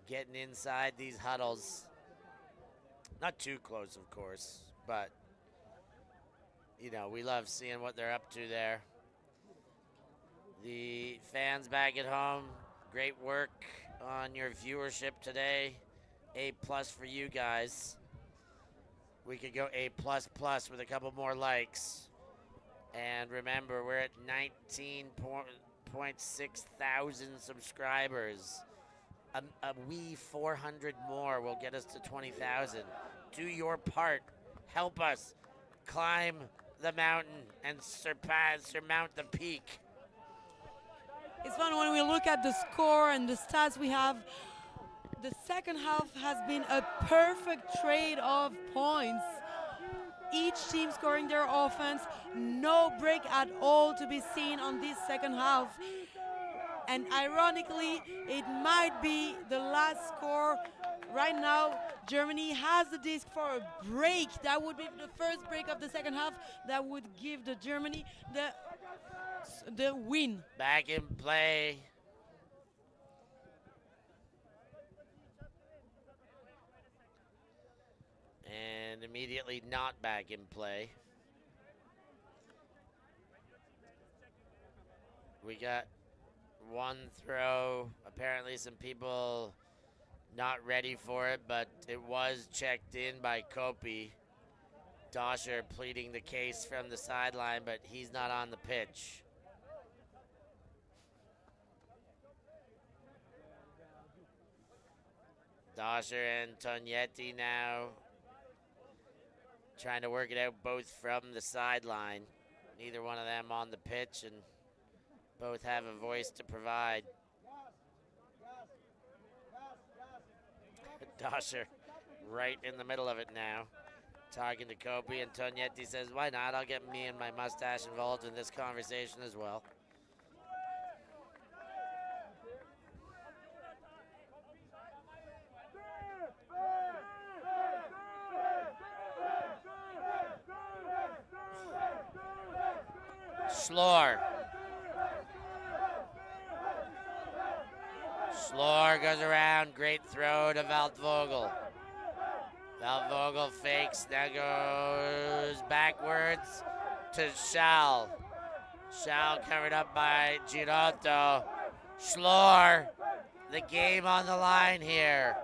getting inside these huddles. Not too close, of course, but, you know, we love seeing what they're up to there. The fans back at home, great work on your viewership today. A+ for you guys. We could go A++ with a couple more likes. And remember, we're at 19.6 thousand subscribers. A wee 400 more will get us to 20,000. Do your part. Help us climb the mountain and surmount the peak. It's fun when we look at the score and the stats we have. The second half has been a perfect trade of points. Each team scoring their offense, no break at all to be seen on this second half. And ironically, it might be the last score. Right now, Germany has the disc for a break. That would be the first break of the second half. That would give the Germany the win. Back in play. And immediately not back in play. We got one throw. Apparently some people not ready for it, but it was checked in by Kopi. Doscher pleading the case from the sideline, but he's not on the pitch. Doscher and Tognetti now trying to work it out both from the sideline. Neither one of them on the pitch, and both have a voice to provide. Doscher right in the middle of it now, talking to Kopi, and Tognetti says, why not? I'll get me and my mustache involved in this conversation as well. Schlor goes around, great throw to Valtvogel. Valtvogel fakes, now goes backwards to Schall. Schall covered up by Girotto. Schlor, the game on the line here.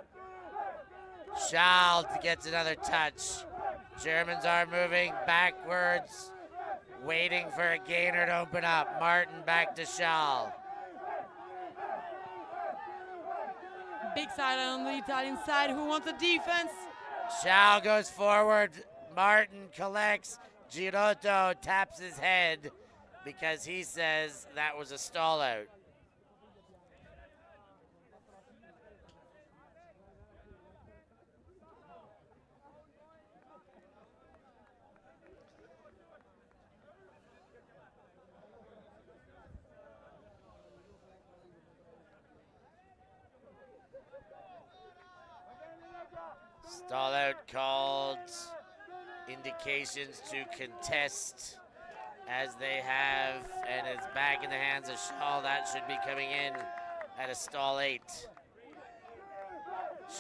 Schall gets another touch. Germans are moving backwards, waiting for a gainer to open up. Martin back to Schall. Big side on the Italian side. Who wants the defense? Schall goes forward. Martin collects. Girotto taps his head because he says that was a stall out. Stall out called. Indications to contest as they have, and it's back in the hands of Shaw. That should be coming in at a stall 8.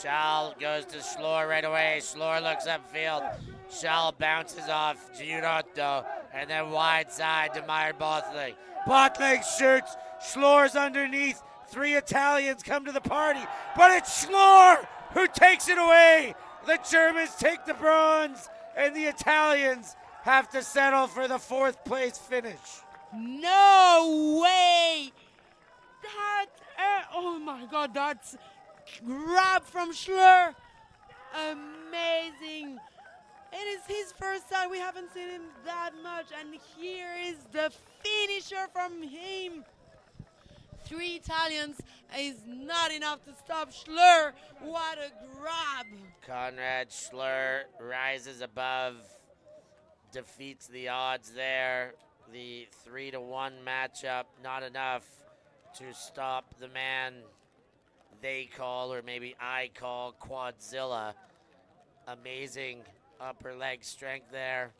Shaw goes to Schlor right away. Schlor looks upfield. Shaw bounces off Giurotto, and then wide side to Meyer Bothling. Bothling shoots. Schlor's underneath. 3 Italians come to the party, but it's Schlor who takes it away. The Germans take the bronze, and the Italians have to settle for the 4th place finish. No way! Oh my God, that's grab from Schlur. Amazing. It is his first time. We haven't seen him that much, and here is the finisher from him. 3 Italians is not enough to stop Schlur. What a grab. Conrad Schlur rises above, defeats the odds there. The 3-1 matchup, not enough to stop the man they call, or maybe I call, Quadzilla. Amazing upper leg strength there.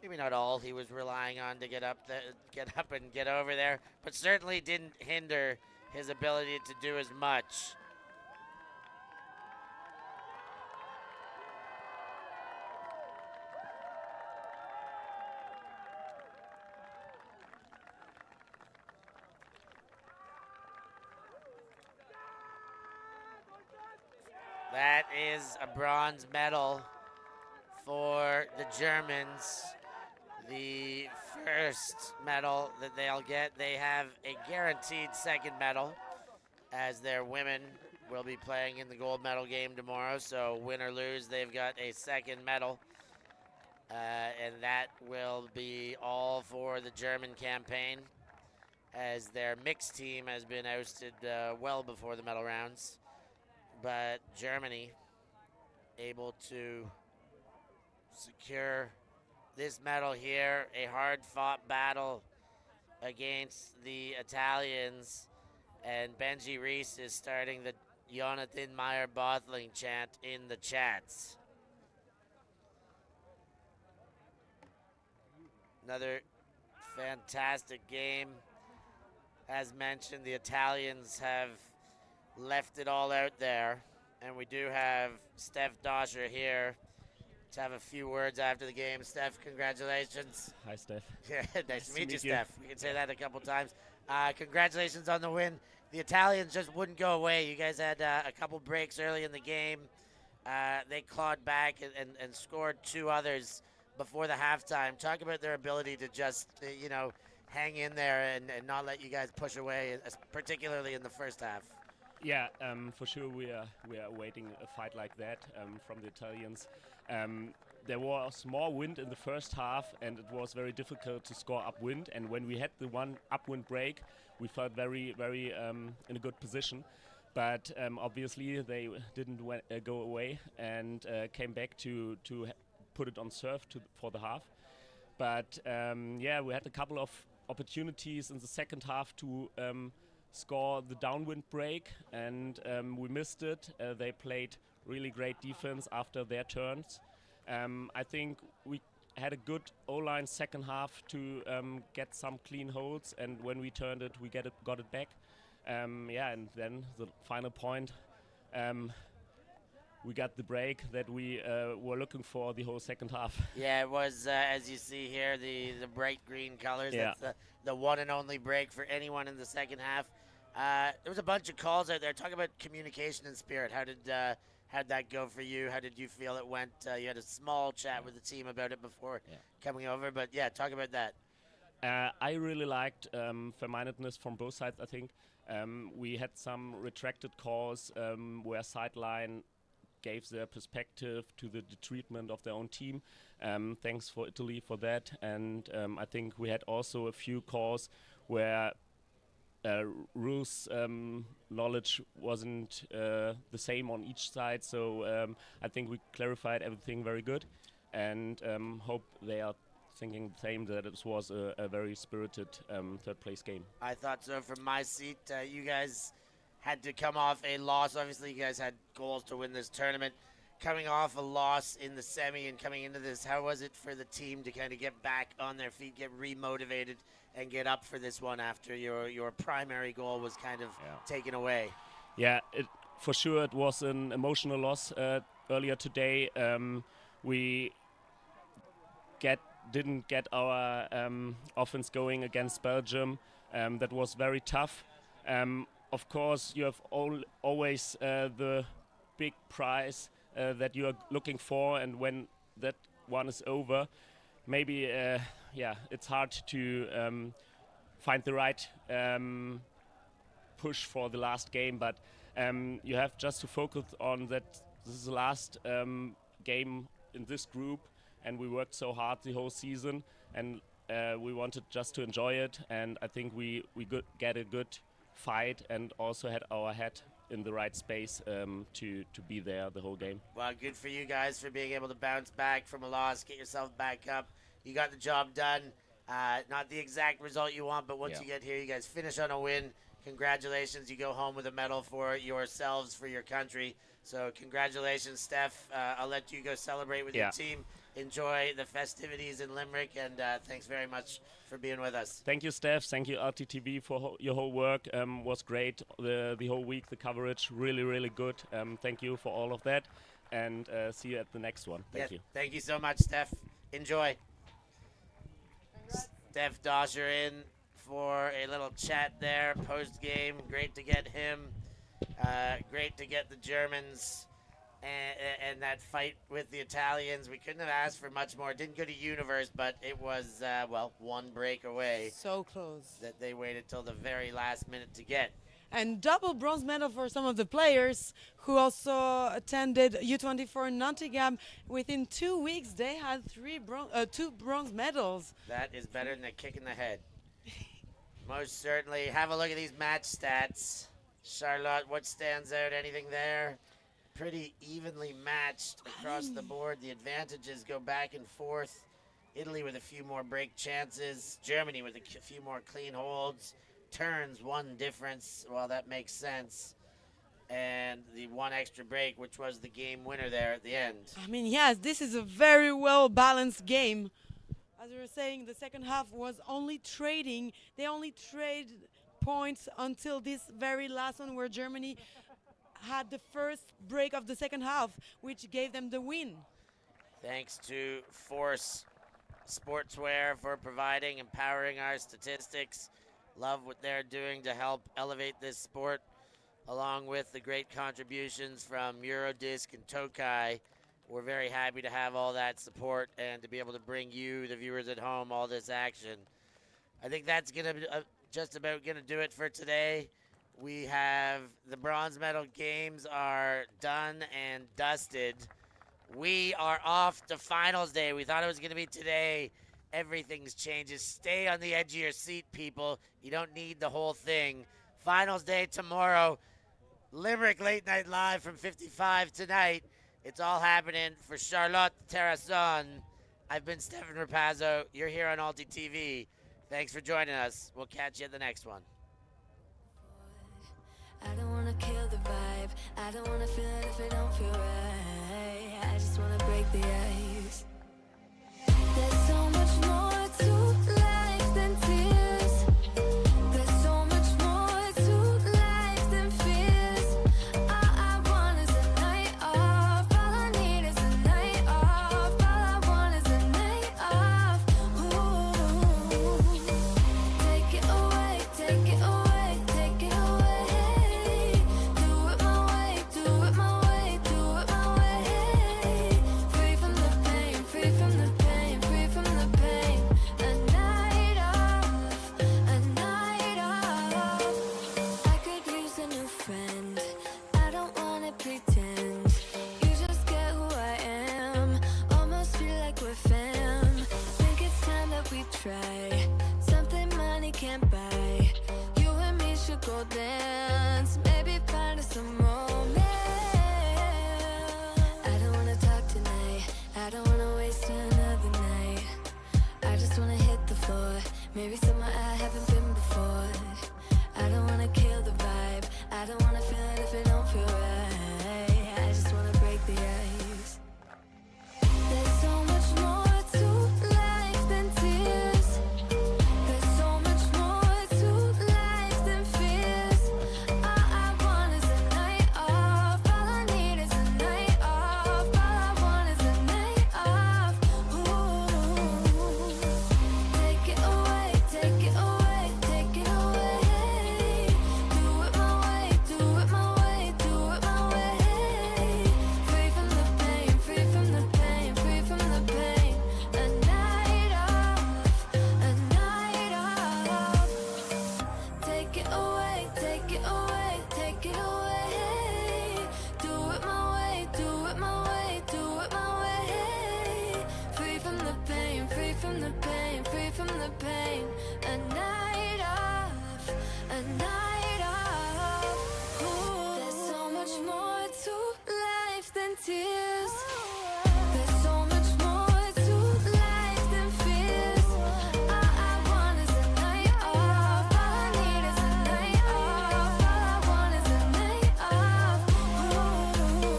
Maybe not all he was relying on to get up and get over there, but certainly didn't hinder his ability to do as much. That is a bronze medal for the Germans. The first medal that they'll get. They have a guaranteed second medal, as their women will be playing in the gold medal game tomorrow. So win or lose, they've got a second medal. And that will be all for the German campaign, as their mixed team has been ousted well before the medal rounds. But Germany able to secure this medal here. A hard-fought battle against the Italians, and Benji Reese is starting the Jonathan Meyer-Bothling chant in the chats. Another fantastic game. As mentioned, the Italians have left it all out there, and we do have Steph Doscher here to have a few words after the game. Steph, congratulations. Hi, Steph. Yeah, nice to meet you, Steph. We can say that a couple times. Congratulations on the win. The Italians just wouldn't go away. You guys had a couple breaks early in the game. They clawed back and scored 2 others before the halftime. Talk about their ability to just, hang in there and not let you guys push away, particularly in the first half. Yeah, for sure we are awaiting a fight like that from the Italians. There was more wind in the first half, and it was very difficult to score upwind. And when we had the one upwind break, we felt very, very in a good position. But obviously they didn't go away and came back to put it on serve for the half. But yeah, we had a couple of opportunities in the second half to score the downwind break, and we missed it. They played really great defense after their turns. I think we had a good O-line second half to get some clean holds, and when we turned it, we got it back. Yeah, and then the final point, we got the break that we were looking for the whole second half. Yeah, it was, as you see here, the bright green colors. Yeah. That's the one and only break for anyone in the second half. There was a bunch of calls out there. Talk about communication and spirit. How'd that go for you? How did you feel it went? You had a small chat with the team about it before coming over, but yeah, talk about that. I really liked fair-mindedness from both sides, I think. We had some retracted calls where sideline gave their perspective to the treatment of their own team. Thanks for Italy for that. And I think we had also a few calls where rules knowledge wasn't the same on each side. So I think we clarified everything very good, and hope they are thinking the same, that it was a very spirited third place game. I thought so from my seat. You guys had to come off a loss. Obviously, you guys had goals to win this tournament. coming off a loss in the semi and coming into this, how was it for the team to kind of get back on their feet, get remotivated, and get up for this one after your primary goal was kind of taken away? Yeah, for sure it was an emotional loss earlier today. We didn't get our offense going against Belgium. That was very tough. Of course, you have always the big prize that you are looking for, and when that one is over, maybe it's hard to find the right push for the last game, but you have just to focus on that this is the last game in this group, and we worked so hard the whole season, and we wanted just to enjoy it, and I think we get a good fight and also had our head in the right space to be there the whole game. Well, good for you guys for being able to bounce back from a loss, get yourself back up. You got the job done. Not the exact result you want, but once you get here, you guys finish on a win. Congratulations. You go home with a medal for yourselves, for your country. So congratulations, Steph. I'll let you go celebrate with your team. Enjoy the festivities in Limerick, and thanks very much for being with us. Thank you, Steph. Thank you, ULTI.TV, for your whole work. Was great the whole week. The coverage really, really good. Thank you for all of that, and see you at the next one. Thank you. Thank you so much, Steph. Enjoy. Steph Dosher in for a little chat there post-game. Great to get him. Great to get the Germans and that fight with the Italians. We couldn't have asked for much more. Didn't go to Universe, but it was, one break away. So close. That they waited till the very last minute to get. And double bronze medal for some of the players who also attended U24 Nottingham. Within 2 weeks, they had two bronze medals. That is better than a kick in the head. Most certainly. Have a look at these match stats. Charlotte, what stands out? Anything there? Pretty evenly matched across the board. The advantages go back and forth. Italy with a few more break chances. Germany with a few more clean holds. Turns, one difference. Well, that makes sense. And the one extra break, which was the game winner there at the end. I mean, yes, this is a very well-balanced game. As we were saying, the second half was only trading. They only trade points until this very last one, where Germany had the first break of the second half, which gave them the win. Thanks to Force Sportswear for providing, empowering our statistics. Love what they're doing to help elevate this sport, along with the great contributions from Eurodisc and Tokai. We're very happy to have all that support and to be able to bring you, the viewers at home, all this action. I think that's going to just about going to do it for today. We have the bronze medal games are done and dusted. We are off to finals day. We thought it was going to be today. Everything's changes. Stay on the edge of your seat, people. You don't need the whole thing. Finals day tomorrow. Limerick Late Night Live from 55 tonight. It's all happening for Charlotte Terrasson. I've been Stefan Rapazzo. You're here on ULTI.TV. Thanks for joining us. We'll catch you at the next one. I don't wanna kill the vibe. I don't wanna feel it if it don't feel right. I just wanna break the ice. There's so much more to life than tears. There's so much more to life than fears. All I want is a night off. All I need is a night off. All I want is a night off. Ooh. Take it away, take it away, take it away. Do it my way, do it my way, do it my way. Free from the pain, tears. There's so much more to life than fears. All I want is a night off. All I need is a night off. All I want is a night off. Ooh.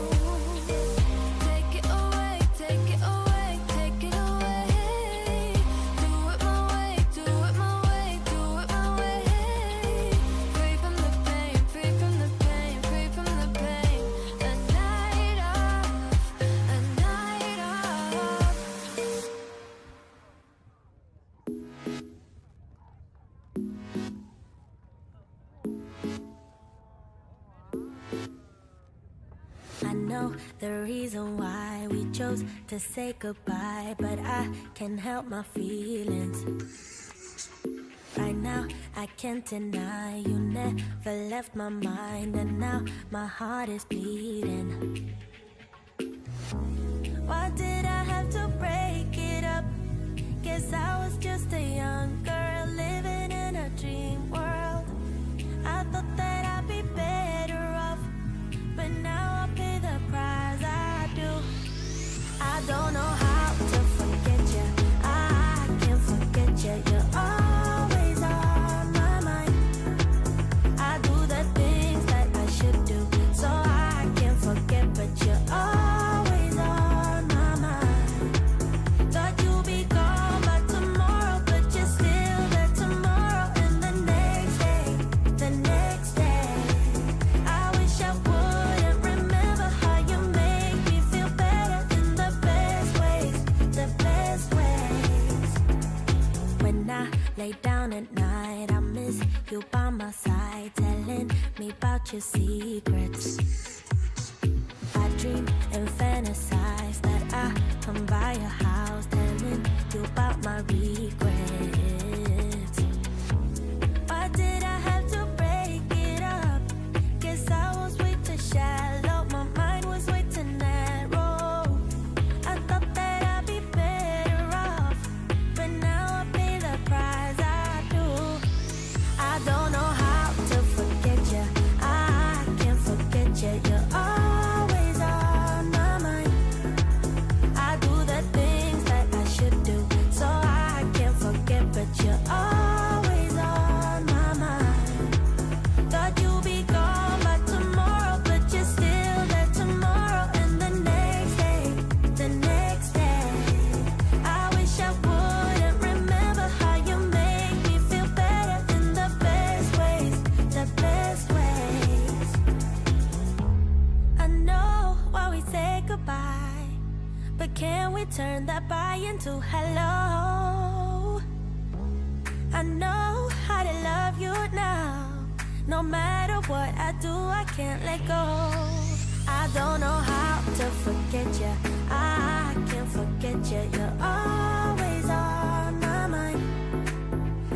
Take it away, take it away, take it away. Do it my way, do it my way, do it my way. Free from the pain, free from the pain, free from the pain. A night off, a night off. I know the reason why we chose to say goodbye, but I can't help my feelings. Right now, I can't deny you never left my mind, and now my heart is bleeding. Why did I have to break it up? Guess I was just a young girl living in a dream world. I thought that I'd be better off, but now I pay the price. I do. I don't know how to forget you. I can't forget you. You're always on my mind. I do the things that I should do, so I can't forget, but you're always on my mind. Thought you'd be gone by tomorrow, but you're still there tomorrow, and the next day, the next day. I wish I wouldn't remember how you make me feel better in the best ways, the best ways. When I lay down at night, I miss you by my side, telling me about your secrets. I dream and fantasize that I come by your house, telling you about my regrets. Why did I have to break it up? Guess I was way too shallow, my mind was way too narrow. I thought that I'd be better off, but now I pay the price. I do. I don't know how to forget you. I can't forget you. You're always on my mind. I do the things that I should do, so I can't forget, but you're always on my mind. Thought you'd be gone by tomorrow, but you're still there tomorrow, and the next day, the next day. I wish I wouldn't remember how you make me feel better in the best ways, the best ways. I know why we say goodbye, but can we turn that bye into hello? I know how to love you now. No matter what I do, I can't let go. I don't know how to forget you. I can't forget you. You're always on my mind.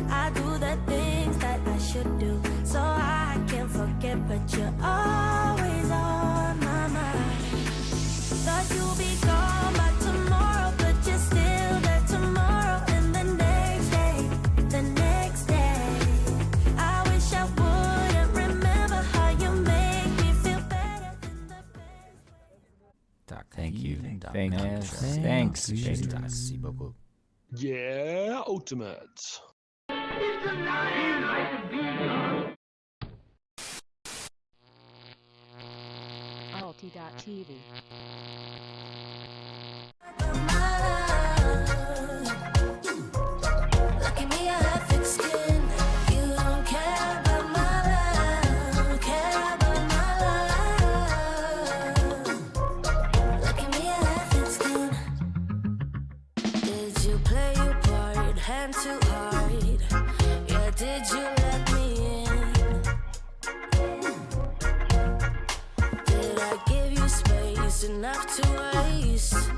I do the things that I should do, so I can't forget, but you're always on my mind. Thought you'd be gone by tomorrow, but you're still there tomorrow, and the next day, the next day. I wish I wouldn't remember how you make me feel better in the best. Thank you. Thanks. Merci beaucoup. Yeah, Ultimate. ULTI.TV. Look at me, I have thick skin. You don't care about my love, care about my love. Look at me, I have thick skin. Did you play your part, hand too hard? Yeah, did you let me in? Did I give you space enough to waste?